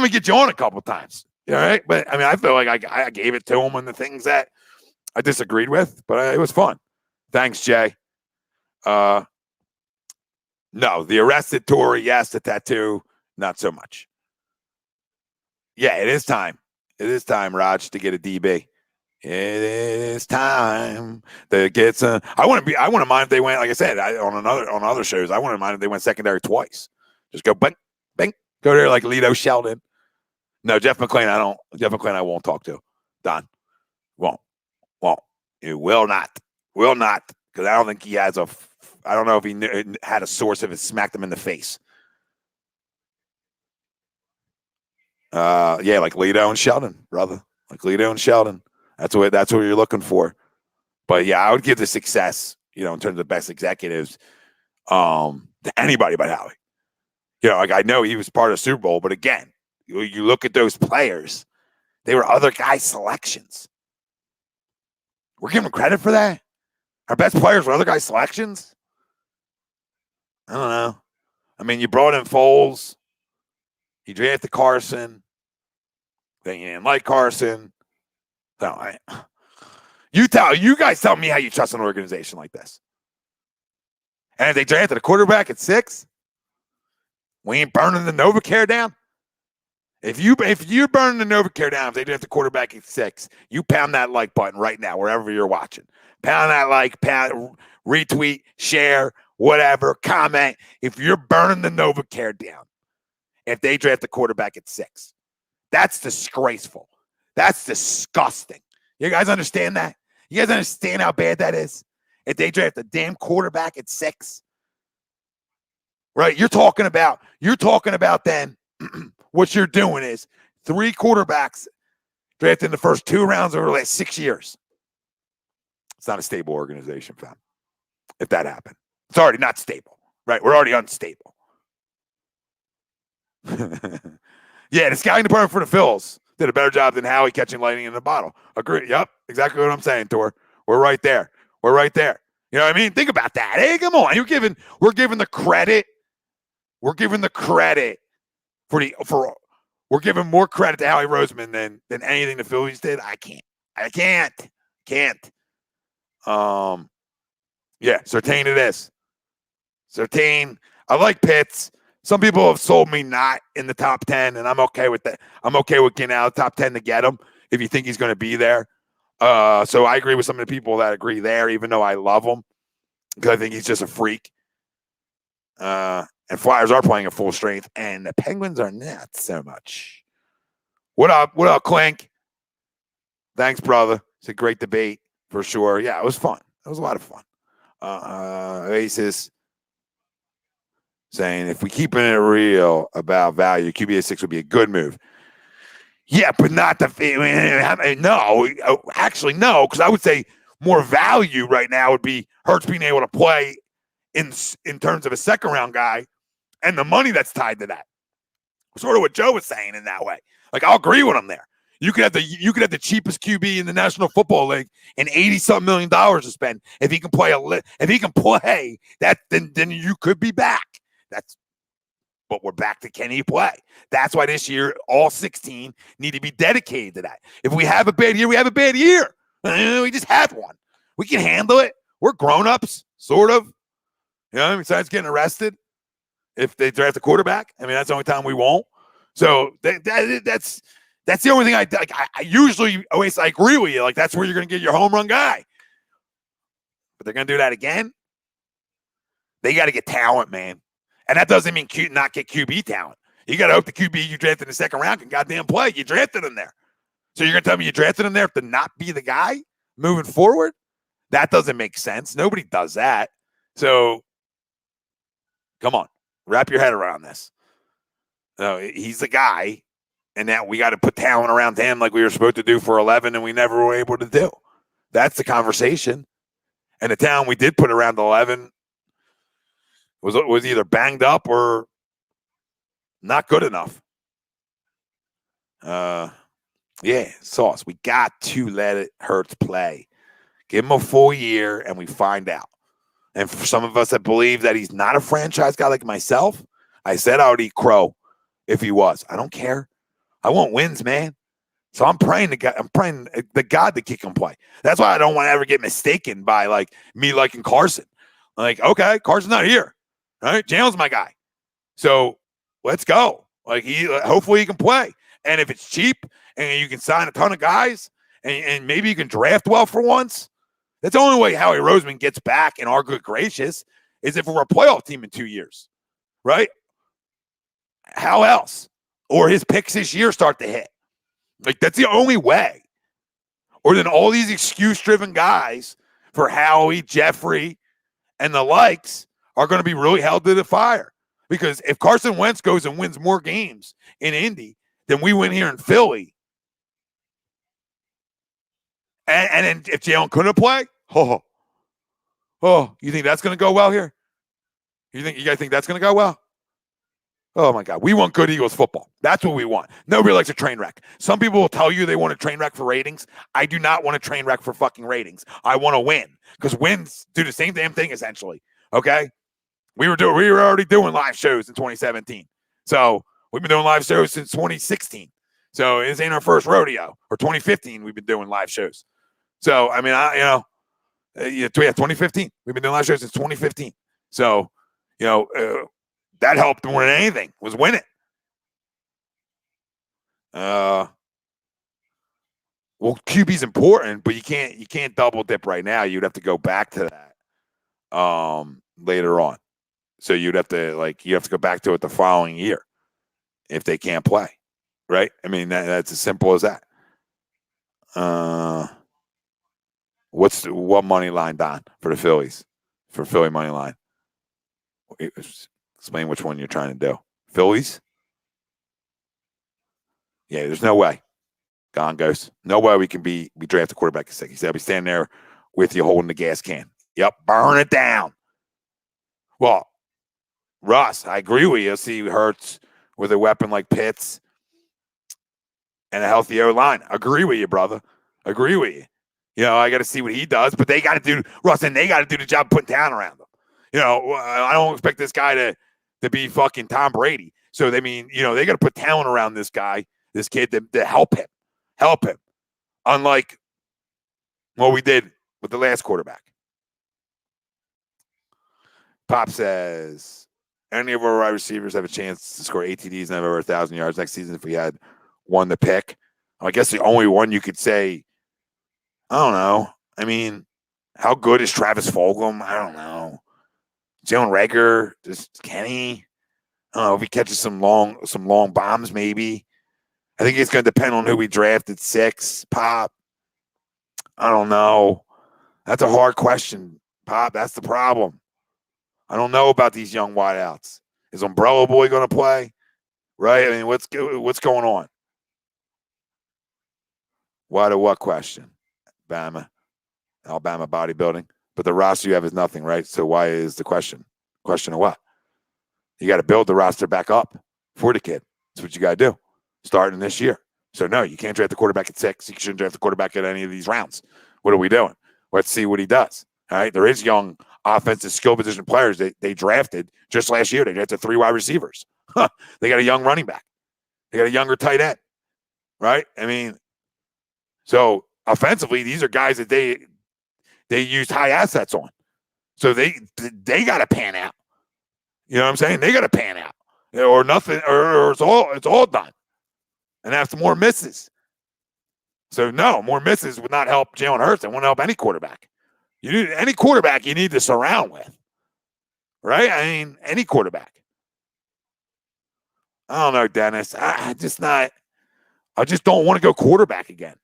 get you on a couple times. You know, right? But, I mean, I feel like I gave it to him on the things that I disagreed with, but it was fun. Thanks, Jay. No, the arrested Tory, yes. The tattoo, not so much. Yeah, it is time. It is time, Raj, to get a DB. It is time to get some. I wouldn't mind if they went, like I said, on other shows. I wouldn't mind if they went secondary twice. Just go bing, bing, go there like Lito Sheldon. No, Jeff McClain, I won't talk to. Don, won't. It will not, because I don't think he has I don't know if he had a source if it smacked him in the face. Yeah, like Lito and Sheldon, brother. Like Lito and Sheldon. That's what you're looking for. But yeah, I would give the success, you know, in terms of best executives, to anybody but Howie. You know, like I know he was part of the Super Bowl, but again, you look at those players, they were other guys' selections. We're giving credit for that? Our best players were other guys' selections? I don't know. I mean, you brought in Foles. You drafted Carson. Then you didn't like Carson. So you guys tell me how you trust an organization like this. And if they drafted a quarterback at 6, we ain't burning the NovaCare down. If you're burning the NovaCare down, if they draft a quarterback at 6, you pound that like button right now, wherever you're watching. Pound that like, retweet, share, whatever, comment. If you're burning the NovaCare down, if they draft a quarterback at 6, that's disgraceful. That's disgusting. You guys understand that? You guys understand how bad that is? If they draft a damn quarterback at 6, right? You're talking about then what you're doing is 3 quarterbacks drafted in the first 2 rounds over the last 6 years. It's not a stable organization, fam. If that happened, it's already not stable, right? We're already unstable. Yeah, the scouting department for the Phils did a better job than Howie catching lightning in the bottle. Agree. Yep, exactly what I'm saying, Tor. We're right there. You know what I mean? Think about that. Hey, come on. We're giving the credit. We're giving the credit we're giving more credit to Howie Roseman than anything the Phillies did. I can't. Yeah, Surtain it is. Surtain. I like Pitts. Some people have sold me not in the top 10, and I'm okay with that. I'm okay with getting out of the top 10 to get him if you think he's going to be there. So I agree with some of the people that agree there, even though I love him, because I think he's just a freak. And Flyers are playing at full strength, and the Penguins are not so much. What up, Clink? Thanks, brother. It's a great debate for sure. Yeah, it was fun. It was a lot of fun. Oasis saying, if we keep it real about value, QB at 6 would be a good move. Yeah, but not no. Actually, no, because I would say more value right now would be Hurts being able to play in terms of a second-round guy and the money that's tied to that. Sort of what Joe was saying in that way. Like, I'll agree with him there. You could have the cheapest QB in the National Football League and $80-something million to spend. If he can play that, then you could be back. But we're back to can he play? That's why this year all 16 need to be dedicated to that. If we have a bad year, we have a bad year. We just have one. We can handle it. We're grown-ups, sort of. You know, besides getting arrested, if they draft a quarterback, I mean, that's the only time we won't. So that's That's the only thing I usually always I agree with you. Like, that's where you're going to get your home run guy. But they're going to do that again? They got to get talent, man. And that doesn't mean not get QB talent. You got to hope the QB you drafted in the second round can goddamn play. You drafted him there. So you're going to tell me you drafted him there to not be the guy moving forward? That doesn't make sense. Nobody does that. So, come on. Wrap your head around this. He's the guy, and now we got to put talent around him like we were supposed to do for 11, and we never were able to do. That's the conversation. And the talent we did put around 11 was either banged up or not good enough. Sauce. We got to let it Hurts play. Give him a full year, and we find out. And for some of us that believe that he's not a franchise guy like myself, I said I would eat crow if he was. I don't care. I want wins, man. So I'm praying the God that he can play. That's why I don't want to ever get mistaken by like me liking Carson. Like, okay, Carson's not here. All right, Jalen's my guy. So let's go. Like hopefully he can play. And if it's cheap and you can sign a ton of guys and maybe you can draft well for once, that's the only way Howie Roseman gets back in our good gracious is if we're a playoff team in 2 years, right? How else? Or his picks this year start to hit. Like, that's the only way. Or then all these excuse-driven guys for Howie, Jeffrey, and the likes are going to be really held to the fire. Because if Carson Wentz goes and wins more games in Indy than we win here in Philly, and then if Jalen couldn't play, you think that's going to go well here? You guys think that's going to go well? Oh, my God. We want good Eagles football. That's what we want. Nobody likes a train wreck. Some people will tell you they want a train wreck for ratings. I do not want a train wreck for fucking ratings. I want to win because wins do the same damn thing, essentially. Okay? We were already doing live shows in 2017. So we've been doing live shows since 2016. So this ain't our first rodeo. Or 2015, we've been doing live shows. So, I mean, 2015. We've been doing live shows since 2015. So, that helped more than anything, was winning. Well, QB's important, but you can't double dip right now. You'd have to go back to that later on. So you'd have to go back to it the following year if they can't play, right? I mean, that's as simple as that. What money line, Don, for the Phillies? For Philly money line. Explain which one you're trying to do. Phillies? Yeah, there's no way. Gone goes. No way we can be draft a quarterback at 6. He said, I'll be standing there with you holding the gas can. Yep, burn it down. Well, Russ, I agree with you. See Hurts with a weapon like Pitts and a healthy O-line. Agree with you, brother. Agree with you. I got to see what he does, but they got to do, Russ, and they got to do the job putting talent around them. I don't expect this guy to be fucking Tom Brady. So, they got to put talent around this guy, this kid, to help him. Help him. Unlike what we did with the last quarterback. Pop says, any of our wide receivers have a chance to score ATDs and have over 1,000 yards next season if we had one to pick? I guess the only one you could say, I don't know. I mean, how good is Travis Fulgham? I don't know. Jalen Reagor, just Kenny. I don't know if he catches some long bombs, maybe. I think it's going to depend on who we draft at 6. Pop. I don't know. That's a hard question, Pop. That's the problem. I don't know about these young wideouts. Is Umbrella Boy going to play? Right? I mean, what's going on? Why to what question? Alabama bodybuilding. But the roster you have is nothing, right? So why is the question? Question of what? You got to build the roster back up for the kid. That's what you got to do starting this year. So, no, you can't draft the quarterback at 6. You shouldn't draft the quarterback at any of these rounds. What are we doing? Let's see what he does. All right? There is young offensive skill position players they drafted just last year. They drafted 3 wide receivers. They got a young running back. They got a younger tight end. Right? I mean, so offensively, these are guys that they used high assets on. So they got to pan out. You know what I'm saying? They got to pan out. Or nothing, or it's all done. and have some more misses. So, no, more misses would not help Jalen Hurts. It won't help any quarterback. You need any quarterback you need to surround with, right? I mean, any quarterback. I don't know, Dennis. I just don't want to go quarterback again.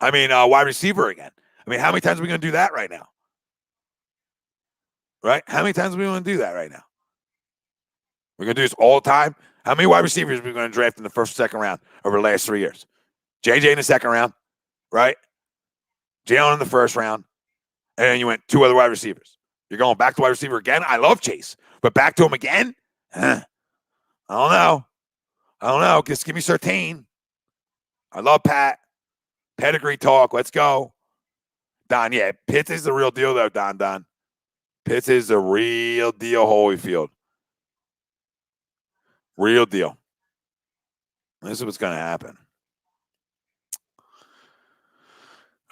I mean, wide receiver again. I mean, how many times are we going to do that right now? Right? How many times are we going to do that right now? We're going to do this all the time? How many wide receivers are we going to draft in the first or second round over the last 3 years? JJ in the second round, right? Jalen in the first round. And then you went 2 other wide receivers. You're going back to wide receiver again? I love Chase. But back to him again? I don't know. Just give me Surtain. I love Pat. Pedigree talk. Let's go. Don, yeah. Pitts is the real deal, though, Don. Pitts is the real deal, Holyfield. Real deal. This is what's going to happen.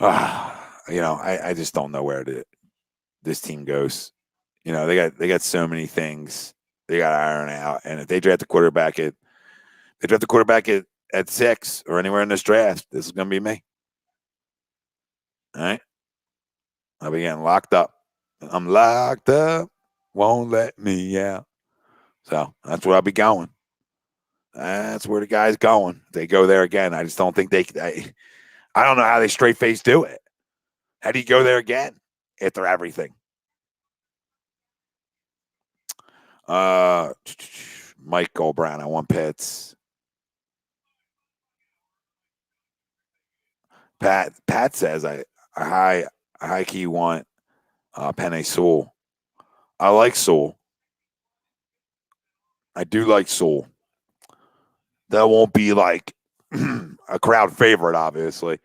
I just don't know where this team goes. You know, they got so many things they got to iron out. And if they draft the quarterback at 6 or anywhere in this draft, this is going to be me. All right? I'll be getting locked up. I'm locked up. Won't let me out. So that's where I'll be going. That's where the guy's going. If they go there again. I just don't think I don't know how they straight face do it. How do you go there again after everything? Michael Brown, I want Pitts. Pat says I high key want Penei Sewell. I like Sewell. I do like Sewell. That won't be like a crowd favorite, obviously.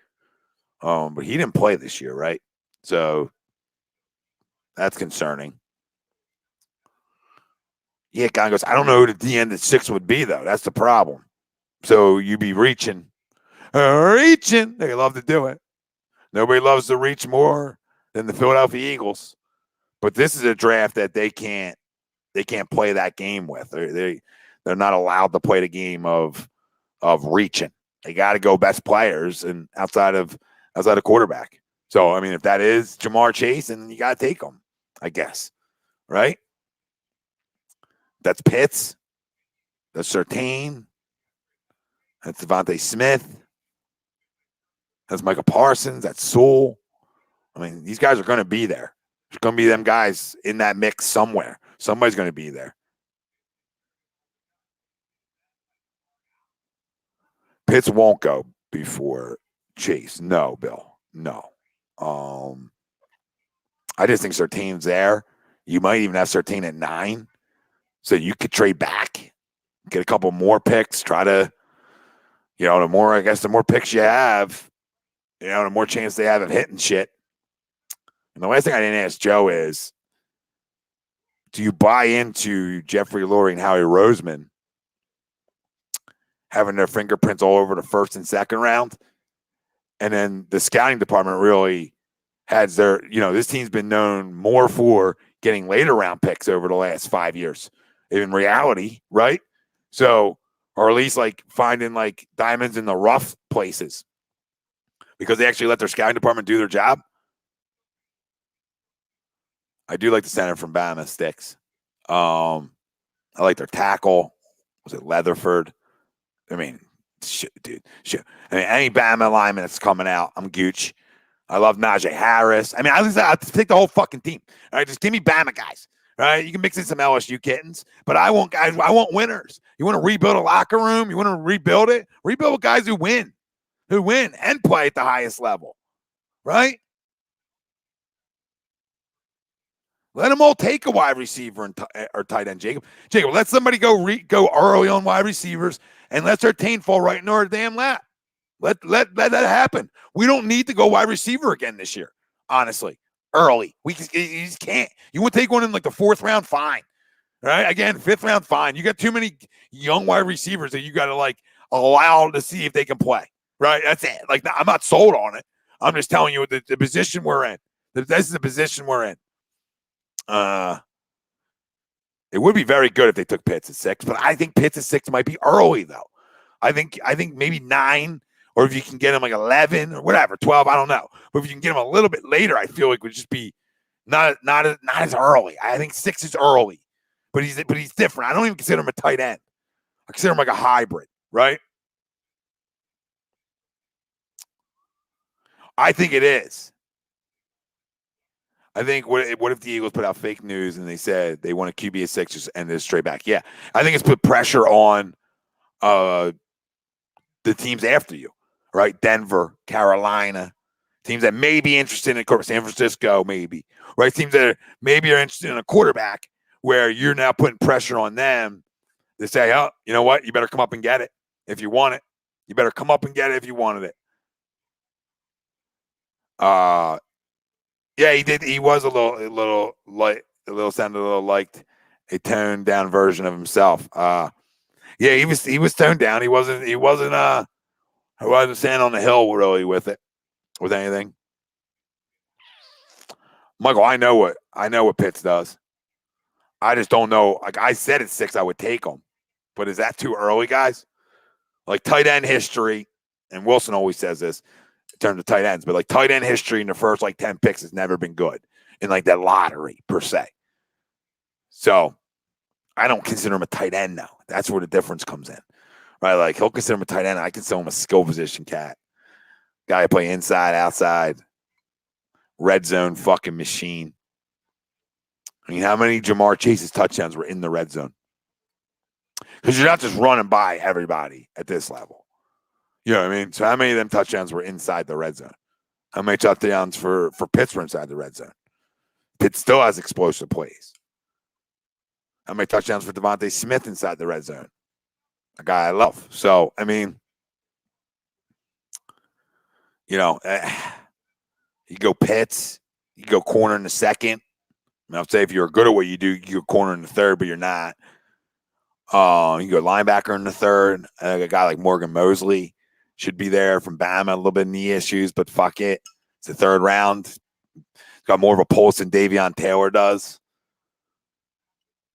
But he didn't play this year, right? So that's concerning. Yeah, guy goes, I don't know who the DN at 6 would be, though. That's the problem. So you be reaching. They love to do it. Nobody loves to reach more than the Philadelphia Eagles. But this is a draft that they can't play that game with. They're not allowed to play the game of reaching. They got to go best players and outside of quarterback. So I mean, if that is Jamar Chase, then you got to take him, I guess, right? That's Pitts. That's Surtain. That's Devontae Smith. That's Micah Parsons. That's Sewell. I mean, these guys are going to be there. There's going to be them guys in that mix somewhere. Somebody's going to be there. Pitts won't go before Chase. No, Bill. No. I just think Surtain's there. You might even have Surtain at 9. So you could trade back, get a couple more picks, try to, the more picks you have, the more chance they have of hitting shit. And the last thing I didn't ask Joe is, do you buy into Jeffrey Lurie and Howie Roseman having their fingerprints all over the first and second round? And then the scouting department really has their, this team's been known more for getting later round picks over the last 5 years in reality, right? So, or at least like finding like diamonds in the rough places because they actually let their scouting department do their job. I do like the center from Bama, Sticks. I like their tackle. Was it Leatherford? I mean, shit, dude. Shit. I mean, any Bama lineman that's coming out, I'm Gooch. I love Najee Harris. I mean, I take the whole fucking team. All right, just give me Bama guys. All right, you can mix in some LSU kittens, but I want guys. I want winners. You want to rebuild a locker room? You want to rebuild it? Rebuild with guys who win and play at the highest level, right? Let them all take a wide receiver or tight end. Jacob, let somebody go early on wide receivers and let Surtain fall right into our damn lap. Let that happen. We don't need to go wide receiver again this year, honestly. Early. You just can't. You want to take one in like the 4th round, fine. Right? Again, 5th round, fine. You got too many young wide receivers that you got to like allow to see if they can play. Right? That's it. Like, I'm not sold on it. I'm just telling you the position we're in. This is the position we're in. It would be very good if they took Pitts at 6, but I think Pitts at 6 might be early, though. I think maybe 9, or if you can get him like 11 or whatever, 12, I don't know. But if you can get him a little bit later, I feel like would just be not as early. I think 6 is early, but he's different. I don't even consider him a tight end. I consider him like a hybrid, right? I think it is. I think what if the Eagles put out fake news and they said they want a QB at 6 and then straight back? Yeah, I think it's put pressure on the teams after you, right? Denver, Carolina, teams that may be interested in San Francisco, maybe, right? Teams that maybe are interested in a quarterback where you're now putting pressure on them to say, oh, you know what? You better come up and get it if you want it. You better come up and get it if you wanted it. Yeah, he did. He was a little sounded a little like a toned down version of himself. Yeah, he was toned down. He wasn't standing on the hill really with anything. Michael, I know what Pitts does. I just don't know. Like I said at 6, I would take him, but is that too early, guys? Like tight end history, and Wilson always says this in terms of tight ends, but like tight end history in the first like 10 picks has never been good in like that lottery per se. So I don't consider him a tight end now. That's where the difference comes in, right? Like he'll consider him a tight end. I consider him a skill position cat. Guy who play inside, outside, red zone fucking machine. I mean, how many Jamar Chase's touchdowns were in the red zone? Because you're not just running by everybody at this level. You know what I mean? So how many of them touchdowns were inside the red zone? How many touchdowns for Pitts were inside the red zone? Pitts still has explosive plays. How many touchdowns for Devontae Smith inside the red zone? A guy I love. So, I mean, you know, you go Pitts, you go corner in the second. I mean, I'll say if you're good at what you do, you go corner in the third, but you're not. You go linebacker in the third. A guy like Morgan Mosley should be there from Bama. A little bit of knee issues, but fuck it. It's the third round. He's got more of a pulse than Davion Taylor does.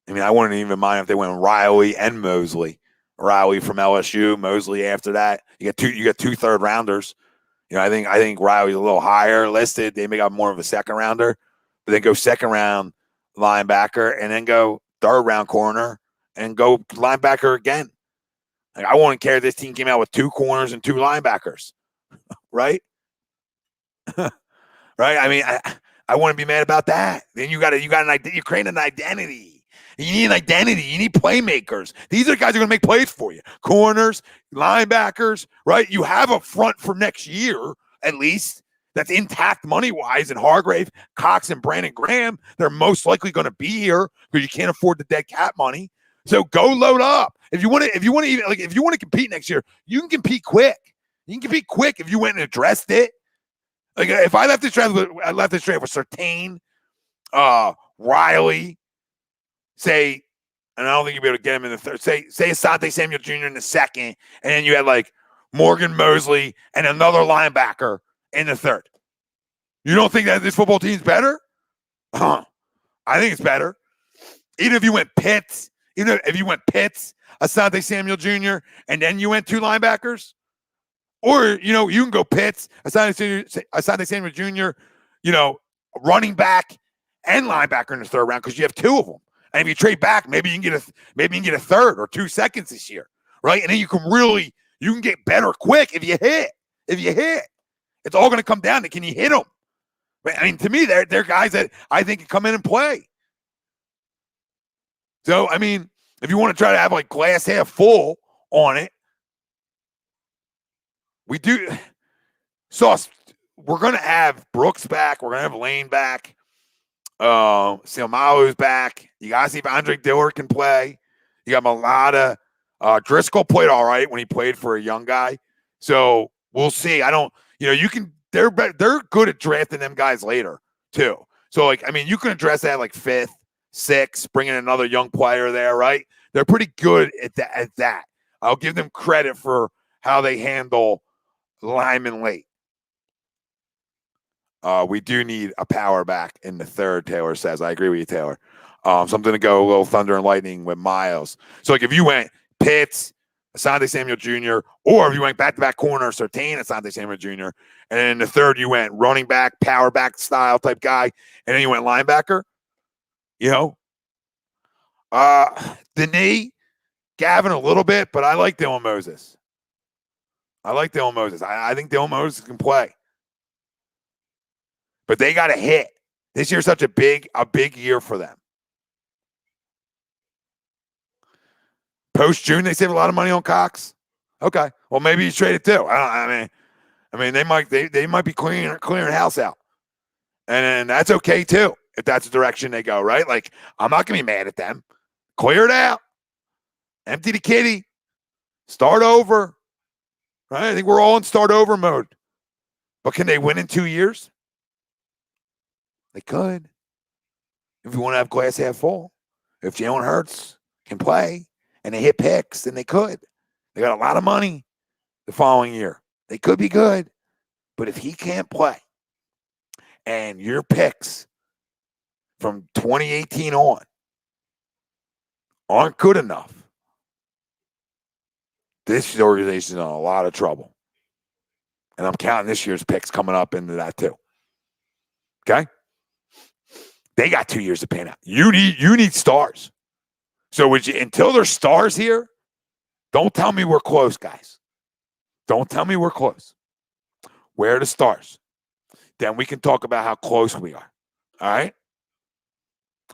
I mean, I wouldn't even mind if they went Riley and Mosley. Riley from LSU, Mosley after that. You got two third rounders. You know, I think Riley's a little higher listed. They may got more of a second rounder, but then go second round linebacker and then go third round corner and go linebacker again. Like I wouldn't care if this team came out with 2 corners and 2 linebackers, right? Right? I mean, I wouldn't be mad about that. Then you got you're creating an identity. You need an identity. You need playmakers. These are the guys who are going to make plays for you. Corners, linebackers, right? You have a front for next year, at least, that's intact money-wise. And Hargrave, Cox, and Brandon Graham, they're most likely going to be here because you can't afford the dead cap money. So go load up. If you want to compete next year, you can compete quick. You can compete quick if you went and addressed it. Like if I left this draft with Surtain, Riley, say, and I don't think you'll be able to get him in the third. Say Asante Samuel Jr. in the second, and then you had like Morgan Mosley and another linebacker in the third. You don't think that this football team's better? I think it's better. Even if you went Pitts, Asante Samuel Jr., and then you went 2 linebackers, or you can go Pitts, Asante Samuel Jr., running back and linebacker in the third round because you have 2 of them. And if you trade back, maybe you can get a third or 2 seconds this year, right? And then you can get better quick if you hit. It's all going to come down to can you hit them? I mean, to me, they're guys that I think can come in and play. So, I mean, if you want to try to have like glass half full on it, we do. Sauce, we're going to have Brooks back. We're going to have Lane back. Silmalu's back. You got to see if Andre Dillard can play. You got Malata. Driscoll played all right when he played for a young guy. So we'll see. They're good at drafting them guys later too. So you can address that like 5th, 6th, bring in another young player there, right? They're pretty good at that. I'll give them credit for how they handle linemen late. We do need a power back in the third, Taylor says. I agree with you, Taylor. So I'm going to go a little thunder and lightning with Miles. So if you went Pitts, Asante Samuel Jr., or if you went back-to-back corner, Surtain, Asante Samuel Jr., and then in the third you went running back, power back style type guy, and then you went linebacker, the knee, Gavin a little bit, but I like Dylan Moses. I think Dylan Moses can play. But they got to hit. This year's such a big year for them. Post-June, they save a lot of money on Cox. Okay. Well, maybe you trade it too. I mean, they might be clearing house out. And that's okay too, if that's the direction they go, right? Like, I'm not going to be mad at them. Clear it out. Empty the kitty. Start over. Right? I think we're all in start over mode. But can they win in 2 years? They could. If you want to have glass half full. If Jalen Hurts can play and they hit picks, then they could. They got a lot of money the following year. They could be good. But if he can't play and your picks from 2018 on aren't good enough, this organization is in a lot of trouble. And I'm counting this year's picks coming up into that too. Okay? They got 2 years to pan out. You need stars. So until there's stars here, don't tell me we're close, guys. Don't tell me we're close. Where are the stars? Then we can talk about how close we are. All right?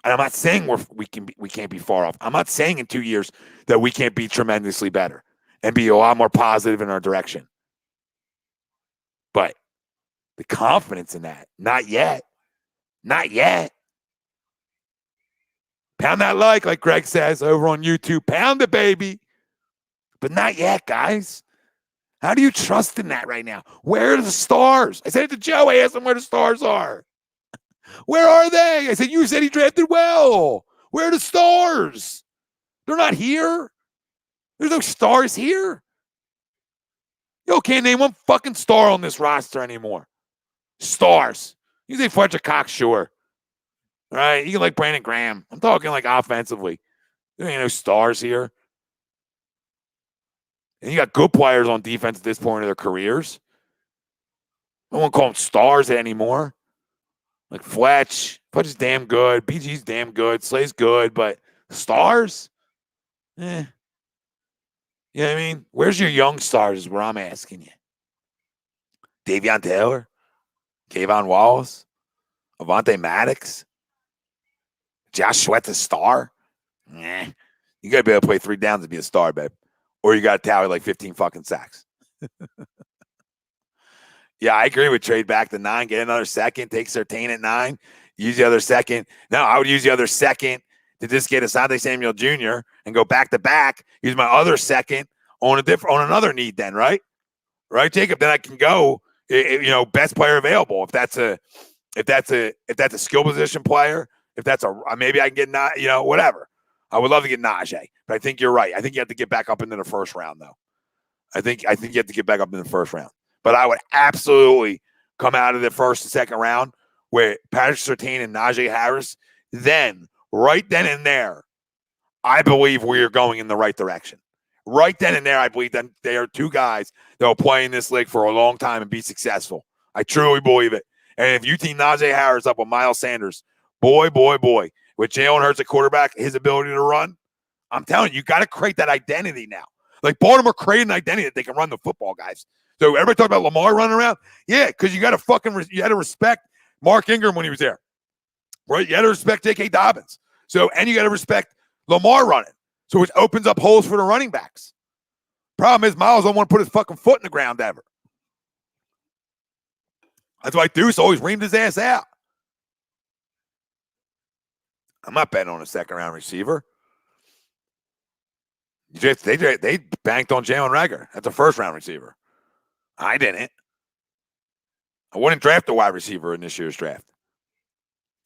And I'm not saying we can't be far off. I'm not saying in 2 years that we can't be tremendously better and be a lot more positive in our direction. But the confidence in that, not yet. Not yet. Pound that like Greg says over on YouTube. Pound it, baby. But not yet, guys. How do you trust in that right now? Where are the stars? I said it to Joe. I asked him where the stars are. Where are they? I said, you said he drafted well. Where are the stars? They're not here. There's no stars here. You can't name one fucking star on this roster anymore. Stars. You say Fletcher Cox, sure. All right, you can like Brandon Graham. I'm talking like offensively. There ain't no stars here. And you got good players on defense at this point of their careers. I won't call them stars anymore. Like Fletch. Fletch is damn good. BG's damn good. Slay's good, but stars? You know what I mean? Where's your young stars is where I'm asking you. Davion Taylor? Kayvon Wallace? Avonte Maddox? Josh Sweat's a star? You got to be able to play 3 downs to be a star, babe. Or you got to tally like 15 fucking sacks. Yeah, I agree with trade back to 9. Get another second. Take Surtain at 9. Use the other second. No, I would use the other second to just get Asante Samuel Jr. and go back to back. Use my other second on another need then, right? Right, Jacob? Then I can go, best player available. If that's a skill position player, if that's maybe I can get whatever. I would love to get Najee, but I think you're right. I think you have to get back up into the first round, though. I think you have to get back up in the first round. But I would absolutely come out of the first and second round with Patrick Surtain and Najee Harris. Then, right then and there, I believe we are going in the right direction. Right then and there, I believe that they are 2 guys that will play in this league for a long time and be successful. I truly believe it. And if you team Najee Harris up with Miles Sanders, boy, with Jalen Hurts at quarterback, his ability to run, I'm telling you got to create that identity now. Like Baltimore created an identity that they can run the football, guys. So everybody talk about Lamar running around. Yeah, because you got to you had to respect Mark Ingram when he was there, right? You had to respect J.K. Dobbins. And you got to respect Lamar running. So it opens up holes for the running backs. Problem is Miles don't want to put his fucking foot in the ground ever. That's why Deuce always reamed his ass out. I'm not betting on a second-round receiver. They banked on Jalen Reagor. That's a first-round receiver. I didn't. I wouldn't draft a wide receiver in this year's draft.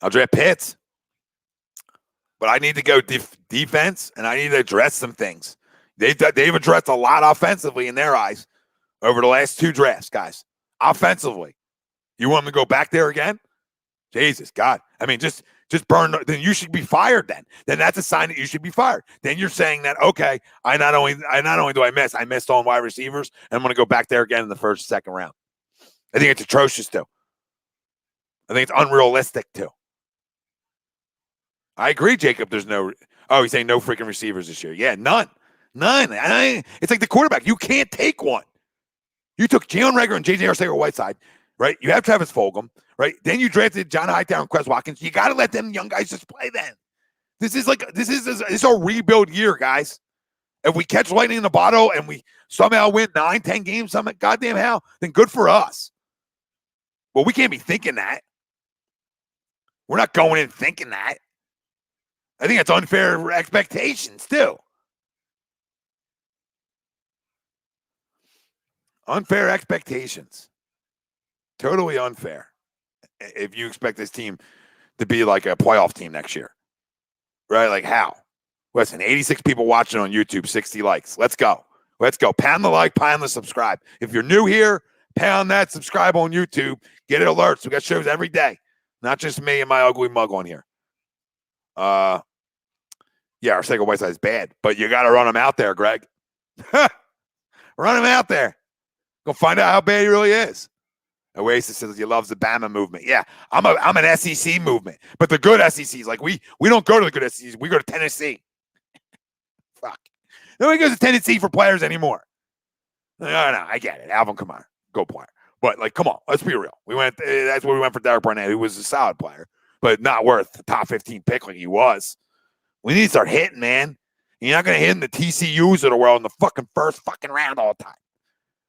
I'll draft Pitts. But I need to go defense, and I need to address some things. They've addressed a lot offensively in their eyes over the last 2 drafts, guys. Offensively. You want me to go back there again? Jesus, God. I mean, just Just burn. Then you should be fired. Then that's a sign that you should be fired. Then you're saying that, okay, I not only do I missed on wide receivers, and I'm going to go back there again in the first, second round. I think it's atrocious too. I think it's unrealistic too. I agree, Jacob. There's no. Oh, he's saying no freaking receivers this year. Yeah, none. It's like the quarterback. You can't take one. You took Jalen Reagor and J.J. Arcega-Whiteside, right? You have Travis Fulgham, right? Then you drafted John Hightower and Quez Watkins. You got to let them young guys just play then. This is a rebuild year, guys. If we catch lightning in the bottle and we somehow win 9-10 games, some goddamn how, then good for us. But we can't be thinking that. We're not going in thinking that. I think that's unfair expectations, too. Unfair expectations. Totally unfair. If you expect this team to be like a playoff team next year. Right? Like how? Listen, 86 people watching on YouTube, 60 likes. Let's go. Pound the like, pound the subscribe. If you're new here, pound that subscribe on YouTube. Get it alerts. We got shows every day. Not just me and my ugly mug on here. Yeah, Arcega Whiteside is bad, but you got to run him out there, Greg. Run him out there. Go find out how bad he really is. Oasis says he loves the Bama movement. Yeah, I'm an SEC movement, but the good SECs, like we don't go to the good SECs. We go to Tennessee. Fuck. Nobody goes to Tennessee for players anymore. No, I get it. Alvin Kamara, go player. But like, come on, let's be real. That's where we went for Derek Barnett, who was a solid player, but not worth the top 15 pick like he was. We need to start hitting, man. You're not going to hit in the TCUs of the world in the fucking first fucking round all the time.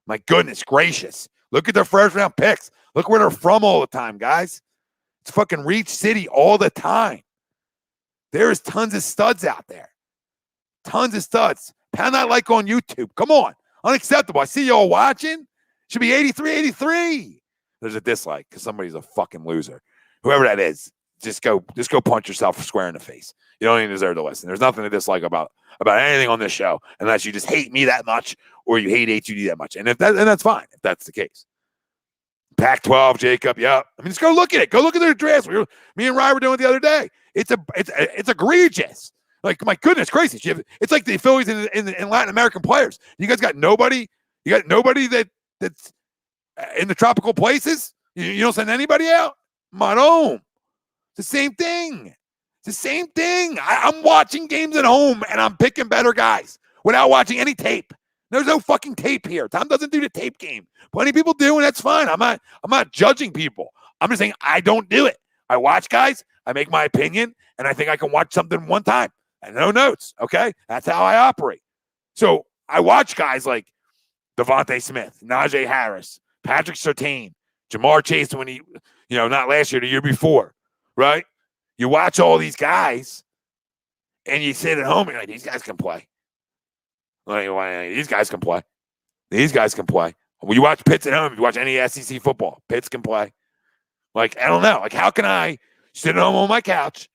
My goodness gracious. Look at their first round picks. Look where they're from all the time, guys. It's fucking Reach City all the time. There is tons of studs out there. Tons of studs. Pound that like on YouTube. Come on. Unacceptable. I see y'all watching. Should be 83. There's a dislike because somebody's a fucking loser. Whoever that is, just go punch yourself square in the face. You don't even deserve to listen. There's nothing to dislike about anything on this show unless you just hate me that much or you hate A2D that much. And that's fine if that's the case. Pac-12, Jacob, yeah. I mean, just go look at it. Go look at their drafts. Me and Ryan were doing it the other day. It's egregious. Like, my goodness gracious. It's like the Phillies in Latin American players. You guys got nobody. You got nobody that's in the tropical places. You don't send anybody out. Arnone. It's the same thing. I'm watching games at home, and I'm picking better guys without watching any tape. There's no fucking tape here. Tom doesn't do the tape game. Plenty of people do, and that's fine. I'm not judging people. I'm just saying I don't do it. I watch guys. I make my opinion, and I think I can watch something one time. And no notes, okay? That's how I operate. So I watch guys like Devontae Smith, Najee Harris, Patrick Surtain, Jamar Chase when he, not last year, the year before, right? You watch all these guys, and you sit at home and you're like, these guys can play. These guys can play. These guys can play. When you watch Pitts at home, if you watch any SEC football, Pitts can play. Like, I don't know. Like, how can I sit at home on my couch,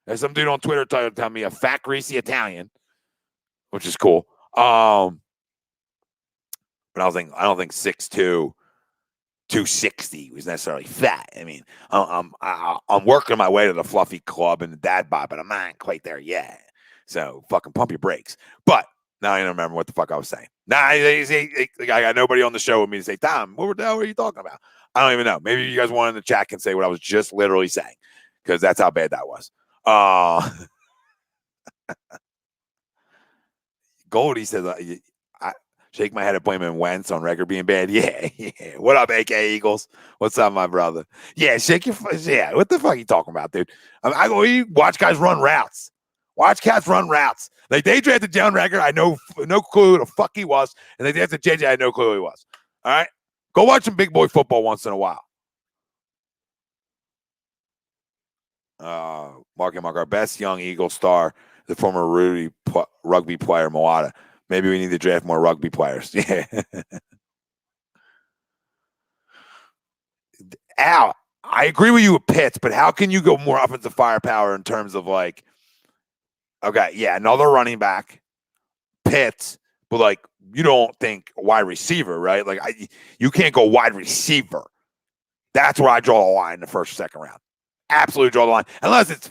as some dude on Twitter tell me, a fat, greasy Italian, which is cool. But I don't think 6'2", 260 was necessarily fat. I mean, I'm working my way to the fluffy club and the dad bod, but I'm not quite there yet. So fucking pump your brakes. But now I don't remember what the fuck I was saying. Now I got nobody on the show with me to say, Tom, what the hell are you talking about? I don't even know. Maybe you guys want in the chat can say what I was just literally saying, because that's how bad that was. Goldie says, I shake my head at blaming Wentz on Reagor being bad. Yeah. What up, AK Eagles? What's up, my brother? Yeah, shake your yeah. What the fuck are you talking about, dude? I go, you watch guys run routes. Watch cats run routes. Like, they drafted Jalen Reagor. I know no clue who the fuck he was. And they drafted JJ. I had no clue who he was. All right? Go watch some big boy football once in a while. Mark, our best young Eagle star, the former Rudy rugby player, Moata. Maybe we need to draft more rugby players. Yeah. Al, I agree with you with Pitts, but how can you go more offensive firepower in terms of, like, okay, yeah, another running back, Pitts, but, like, you don't think wide receiver, right? Like, you can't go wide receiver. That's where I draw a line in the first or second round. absolutely draw the line. Unless it's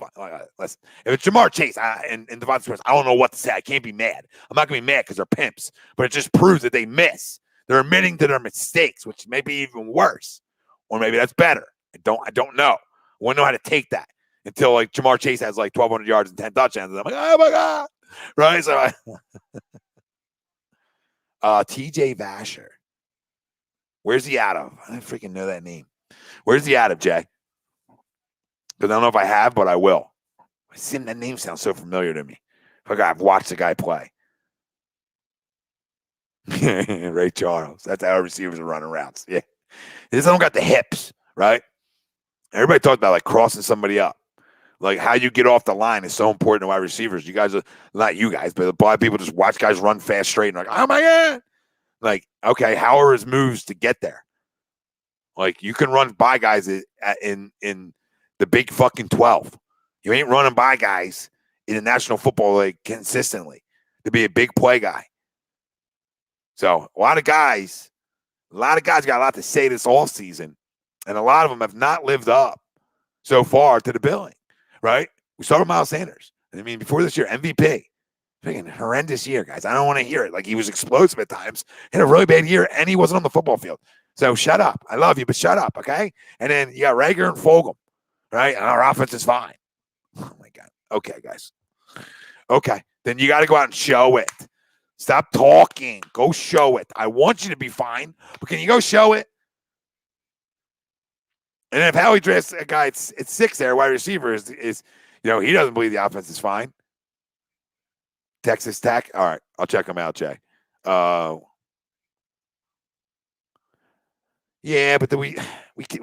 listen, if it's Jamar Chase and Devontae Smith, I don't know what to say. I can't be mad. I'm not going to be mad because they're pimps, but it just proves that they miss. They're admitting to their mistakes, which may be even worse, or maybe that's better. I don't know. I wouldn't know how to take that until like Jamar Chase has like 1,200 yards and 10 touchdowns. And I'm like, oh my God. Right? So TJ Vasher. Where's he out of? I don't freaking know that name. Where's he out of, Jay? Because I don't know if I have, but I will. That name sounds so familiar to me. Like I've watched the guy play. Ray Charles. That's how receivers are running routes. Yeah. They just don't got the hips, right? Everybody talks about like crossing somebody up. Like how you get off the line is so important to wide receivers. You guys are, not you guys, but a lot of people just watch guys run fast straight and like, oh my God. Like, okay, how are his moves to get there? Like you can run by guys in the big fucking 12. You ain't running by guys in the National Football League consistently to be a big play guy. So a lot of guys got a lot to say this all season, and a lot of them have not lived up so far to the billing, right? We started with Miles Sanders. I mean, before this year, MVP. Freaking horrendous year, guys. I don't want to hear it. Like, he was explosive at times, had a really bad year, and he wasn't on the football field. So shut up. I love you, but shut up, okay? And then you got Rager and Fulgham, right? And our offense is fine. Oh, my God. Okay, guys. Okay. Then you got to go out and show it. Stop talking. Go show it. I want you to be fine, but can you go show it? And then if Howie drafts a guy at 6 there, wide receiver is he doesn't believe the offense is fine. Texas Tech. All right. I'll check him out, Jay. Yeah, but we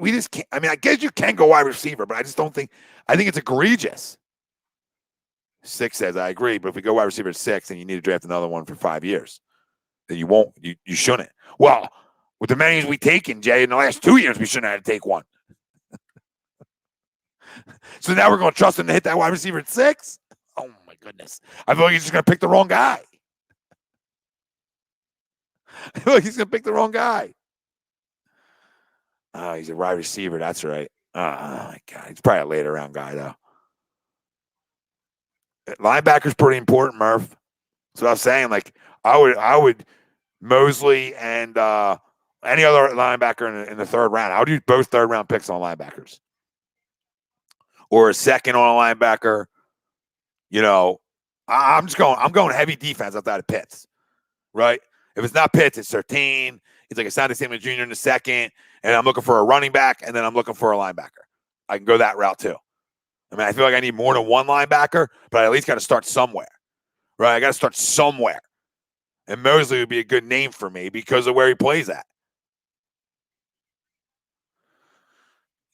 just can't. I mean, I guess you can go wide receiver, but I just don't think. I think it's egregious. 6 says I agree, but if we go wide receiver at 6, then you need to draft another one for 5 years. Then you won't. You shouldn't. Well, with the many we taken, Jay, in the last 2 years, we shouldn't have had to take one. So now we're going to trust him to hit that wide receiver at 6. Oh my goodness! I feel like he's just going to pick the wrong guy. I feel like he's going to pick the wrong guy. Oh, he's a wide receiver. That's right. Oh, my God. He's probably a later round guy, though. Linebacker's pretty important, Murph. So I was saying, like, I would Mosley and any other linebacker in the third round. I would use both third-round picks on linebackers. Or a second on a linebacker. I'm going heavy defense outside of Pitts, right? If it's not Pitts, it's 13. It's like a Asante Samuel Jr. in the second, and I'm looking for a running back, and then I'm looking for a linebacker. I can go that route too. I mean, I feel like I need more than one linebacker, but I at least got to start somewhere, right? I got to start somewhere. And Mosley would be a good name for me because of where he plays at.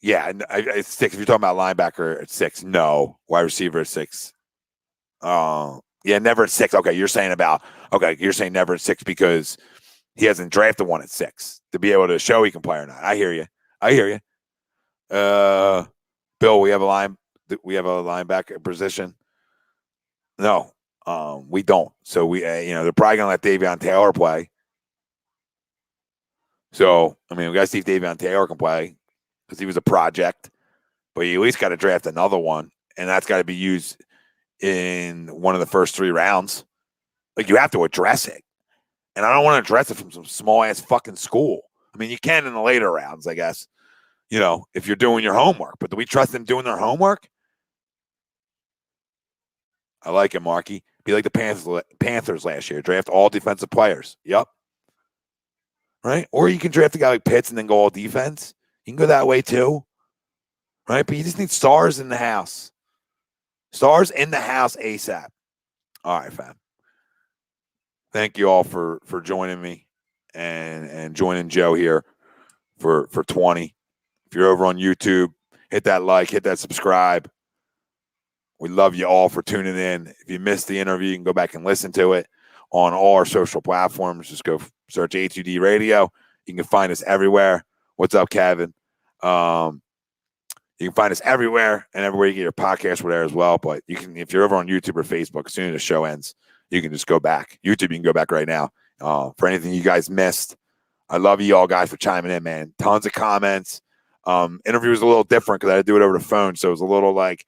Yeah, it's 6. If you're talking about linebacker at 6, no. Wide receiver at 6. Yeah, never at 6. Okay, you're saying never at 6 because he hasn't drafted one at 6 to be able to show he can play or not. I hear you. Bill, we have a linebacker position. No, we don't. So they're probably gonna let Davion Taylor play. So I mean, we got to see if Davion Taylor can play because he was a project, but you at least got to draft another one, and that's got to be used in one of the first 3 rounds. Like, you have to address it. And I don't want to address it from some small-ass fucking school. I mean, you can in the later rounds, I guess, if you're doing your homework. But do we trust them doing their homework? I like it, Marky. Be like the Panthers last year. Draft all defensive players. Yep. Right? Or you can draft a guy like Pitts and then go all defense. You can go that way too. Right? But you just need stars in the house. Stars in the house ASAP. All right, fam. Thank you all for joining me and joining Joe here for 20. If you're over on YouTube, hit that like, hit that subscribe. We love you all for tuning in. If you missed the interview, you can go back and listen to it on all our social platforms. Just go search A2D Radio. You can find us everywhere. What's up, Kevin? You can find us everywhere, and everywhere you get your podcast, we're there as well. But you can, if you're over on YouTube or Facebook, as soon as the show ends, you can just go back. YouTube, you can go back right now for anything you guys missed. I love you all guys for chiming in, man. Tons of comments. Interview was a little different because I had to do it over the phone, so it was a little like,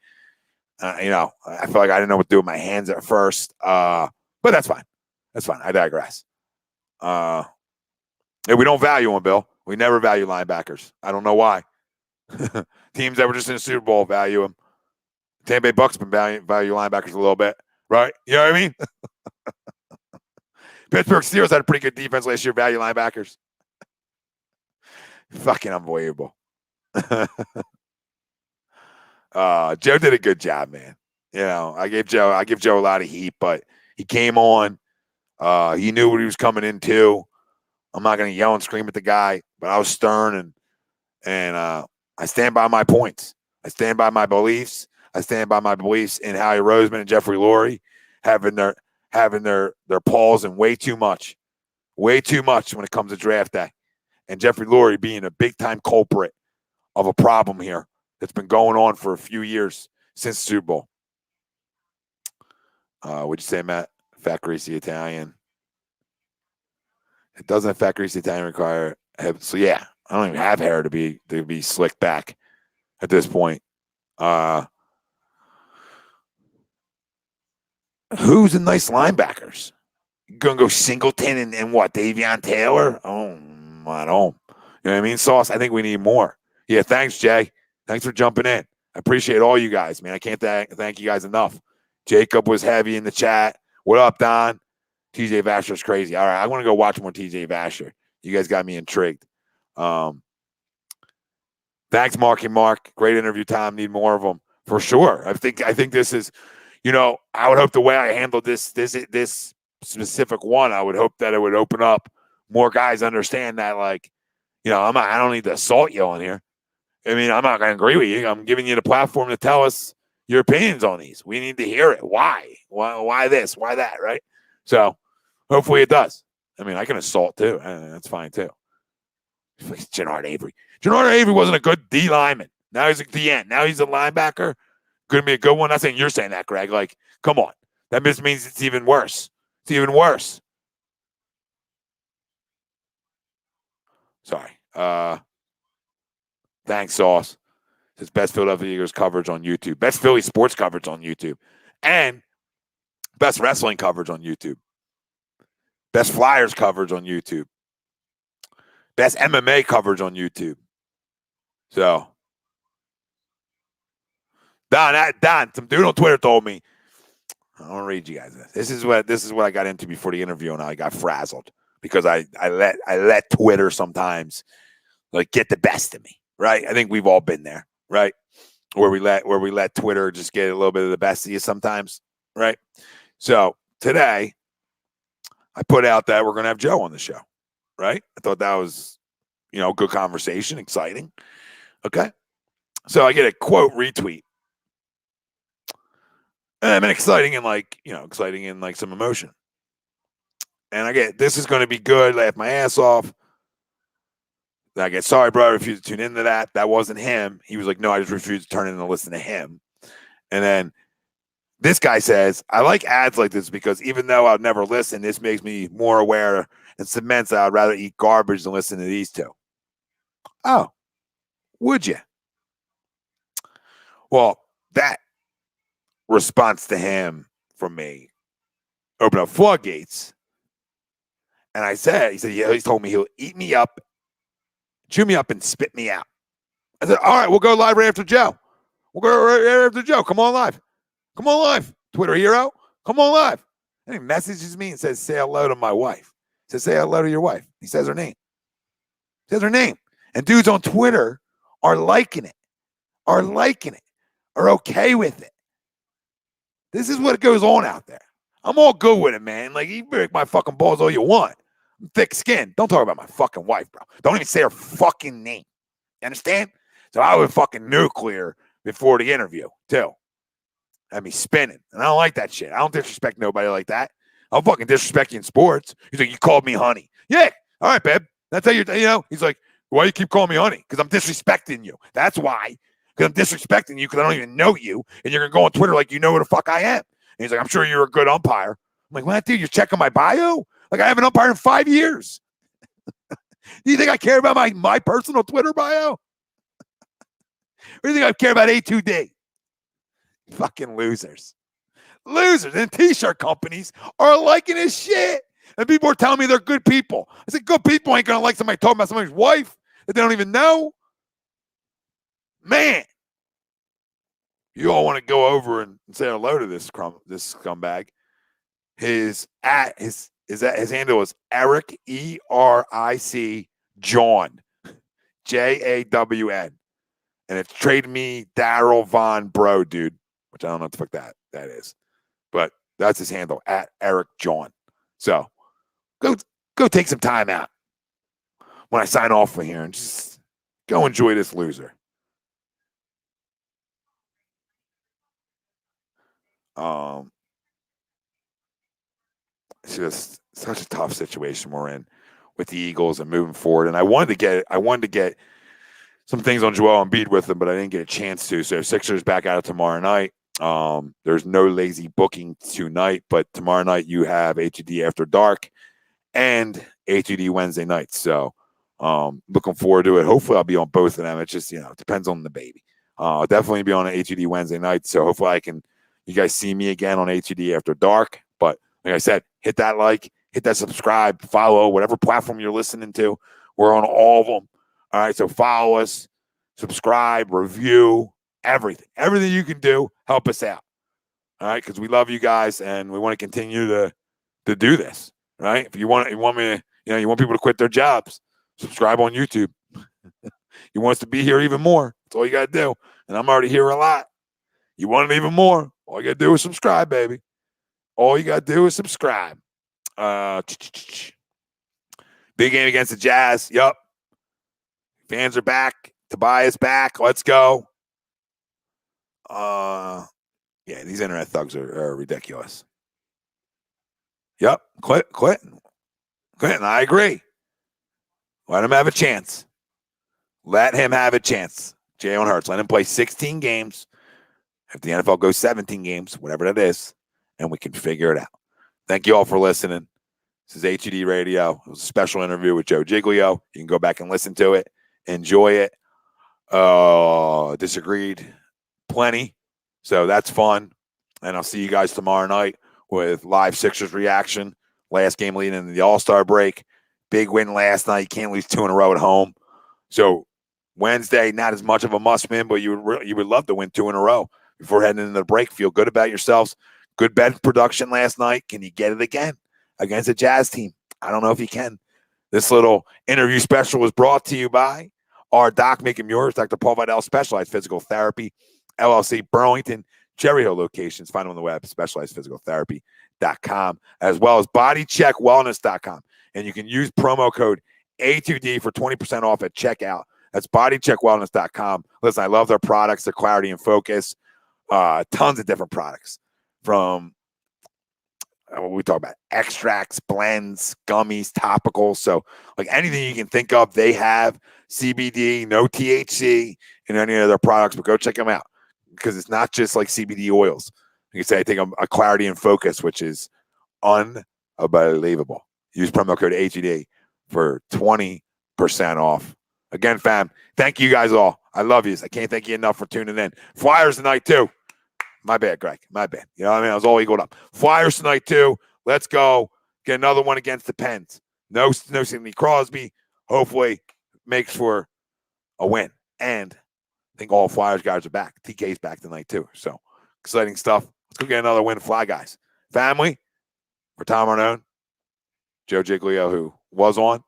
I feel like I didn't know what to do with my hands at first. But that's fine. That's fine. I digress. Yeah, we don't value them, Bill. We never value linebackers. I don't know why. Teams that were just in the Super Bowl value them. Tampa Bay Bucks been value linebackers a little bit, right? You know what I mean? Pittsburgh Steelers had a pretty good defense last year, value linebackers. Fucking unbelievable. Joe did a good job, man. I give Joe a lot of heat, but he came on. He knew what he was coming into. I'm not going to yell and scream at the guy, but I was stern and I stand by my points. I stand by my beliefs. I stand by my beliefs in Howie Roseman and Jeffrey Lurie having their paws in way too much when it comes to draft day, and Jeffrey Lurie being a big time culprit of a problem here that's been going on for a few years since Super Bowl. What'd you say, Matt? Fat greasy Italian. It doesn't fat greasy Italian require so yeah, I don't even have hair to be slicked back at this point. Who's the nice linebackers? You gonna go Singleton and what? Davion Taylor? Oh, I don't. You know what I mean? Sauce, I think we need more. Yeah, thanks, Jay. Thanks for jumping in. I appreciate all you guys, man. I can't thank you guys enough. Jacob was heavy in the chat. What up, Don? TJ Vasher's crazy. All right, I want to go watch more TJ Vasher. You guys got me intrigued. Thanks, Marky Mark. Great interview, Tom. Need more of them for sure. I think this is, I would hope the way I handled this specific one, I would hope that it would open up more guys understand that, like, I don't need to assault you on here. I mean, I'm not going to agree with you. I'm giving you the platform to tell us your opinions on these. We need to hear it. Why? Why this? Why that? Right? So hopefully it does. I mean, I can assault too. That's fine too. Jannard Avery. Jannard Avery wasn't a good D lineman. Now he's a D end. Now he's a linebacker. Going to be a good one. Not saying you're saying that, Greg. Like, come on. That just means it's even worse. It's even worse. Sorry. Thanks, Sauce. It's best Philadelphia Eagles coverage on YouTube. Best Philly sports coverage on YouTube. And best wrestling coverage on YouTube. Best Flyers coverage on YouTube. Best MMA coverage on YouTube. So, Don, some dude on Twitter told me, I want to read you guys this. This is what I got into before the interview, and I got frazzled because I let Twitter sometimes like get the best of me, right? I think we've all been there, right? Where we let Twitter just get a little bit of the best of you sometimes, right? So today, I put out that we're going to have Joe on the show, right? I thought that was, good conversation, exciting. Okay. So I get a quote retweet. And I mean, exciting in some emotion. And I get, this is going to be good. Laugh my ass off. Then I get, sorry, bro, I refused to tune into that. That wasn't him. He was like, no, I just refused to turn in and listen to him. And then this guy says, I like ads like this because even though I'd never listen, this makes me more aware and cements that I'd rather eat garbage than listen to these two. Oh, would you? Well, that response to him from me opened up floodgates. And he said, yeah, he told me he'll eat me up, chew me up, and spit me out. I said, all right, we'll go live right after Joe. We'll go right after Joe. Come on live. Come on live. Twitter hero, come on live. And he messages me and says, say hello to my wife. He says, say hello to your wife. He says her name. And dudes on Twitter are liking it, are okay with it. This is what goes on out there. I'm all good with it, man. Like, you break my fucking balls all you want. I'm thick skinned. Don't talk about my fucking wife, bro. Don't even say her fucking name. You understand? So I was fucking nuclear before the interview, too. Had me spinning. And I don't like that shit. I don't disrespect nobody like that. I'll fucking disrespect you in sports. He's like, you called me honey. Yeah. All right, babe. That's how he's like, why you keep calling me honey? Because I'm disrespecting you. That's why. Because I'm disrespecting you because I don't even know you. And you're going to go on Twitter like you know who the fuck I am. And he's like, I'm sure you're a good umpire. I'm like, what, dude? You're checking my bio? Like, I haven't umpired in 5 years. Do you think I care about my personal Twitter bio? What do you think I care about A2D? Fucking losers. Losers. And t-shirt companies are liking his shit. And people are telling me they're good people. I said, good people ain't going to like somebody talking about somebody's wife that they don't even know. Man. You all want to go over and say hello to this scumbag. His handle is Eric, ERIC John, JAWN. And it's Trade Me Daryl Von Bro, dude, which I don't know what the fuck that is. But that's his handle, at Eric John. So go take some time out when I sign off from here and just go enjoy this loser. It's just such a tough situation we're in with the Eagles and moving forward. And I wanted to get some things on Joel Embiid with him, but I didn't get a chance to. So Sixers back out tomorrow night. There's no lazy booking tonight, but tomorrow night you have A2D After Dark and A2D Wednesday night. So looking forward to it. Hopefully I'll be on both of them. It just, it depends on the baby. I'll definitely be on an A2D Wednesday night. So hopefully you guys see me again on A2D After Dark. But like I said, hit that like, hit that subscribe, follow, whatever platform you're listening to. We're on all of them. All right, so follow us, subscribe, review, everything. Everything you can do, help us out. All right, because we love you guys and we want to continue to do this. Right? If you want me to, you want people to quit their jobs, subscribe on YouTube. You want us to be here even more. That's all you got to do. And I'm already here a lot. You want it even more? All you got to do is subscribe, baby. All you got to do is subscribe. Big game against the Jazz. Yup. Fans are back. Tobias back. Let's go. Yeah, these internet thugs are ridiculous. Yep. Clinton, I agree. Let him have a chance. Let him have a chance. Jalen Hurts. Let him play 16 games. If the NFL goes 17 games, whatever that is, and we can figure it out. Thank you all for listening. This is A2D Radio. It was a special interview with Joe Giglio. You can go back and listen to it. Enjoy it. Disagreed plenty. So that's fun. And I'll see you guys tomorrow night with live Sixers reaction. Last game leading into the All-Star break. Big win last night. You can't lose 2 in a row at home. So Wednesday, not as much of a must-win, but you would love to win 2 in a row before heading into the break. Feel good about yourselves. Good bet production last night. Can you get it again against a Jazz team? I don't know if you can. This little interview special was brought to you by our Doc Make 'Em Yours, Dr. Paul Vidal, Specialized Physical Therapy, LLC, Burlington, Cherry Hill locations. Find them on the web, specializedphysicaltherapy.com, as well as bodycheckwellness.com. And you can use promo code A2D for 20% off at checkout. That's bodycheckwellness.com. Listen, I love their products, their clarity and focus. Tons of different products from what we talk about, extracts, blends, gummies, topicals. So like anything you can think of, they have CBD, no THC in any of their products, but go check them out because it's not just like CBD oils. You can say I take a clarity and focus, which is unbelievable. Use promo code AGD for 20% off. Again, fam, thank you guys all. I love you. I can't thank you enough for tuning in. Flyers tonight, too. My bad, Greg. My bad. You know what I mean? I was all equaled up. Flyers tonight, too. Let's go. Get another one against the Pens. No Sidney Crosby. Hopefully makes for a win. And I think all Flyers guys are back. TK's back tonight, too. So exciting stuff. Let's go get another win, Fly guys. Family, for Tom Arnone, Joe Giglio, who was on.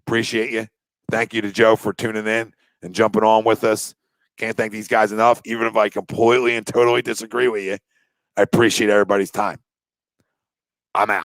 Appreciate you. Thank you to Joe for tuning in and jumping on with us. Can't thank these guys enough. Even if I completely and totally disagree with you, I appreciate everybody's time. I'm out.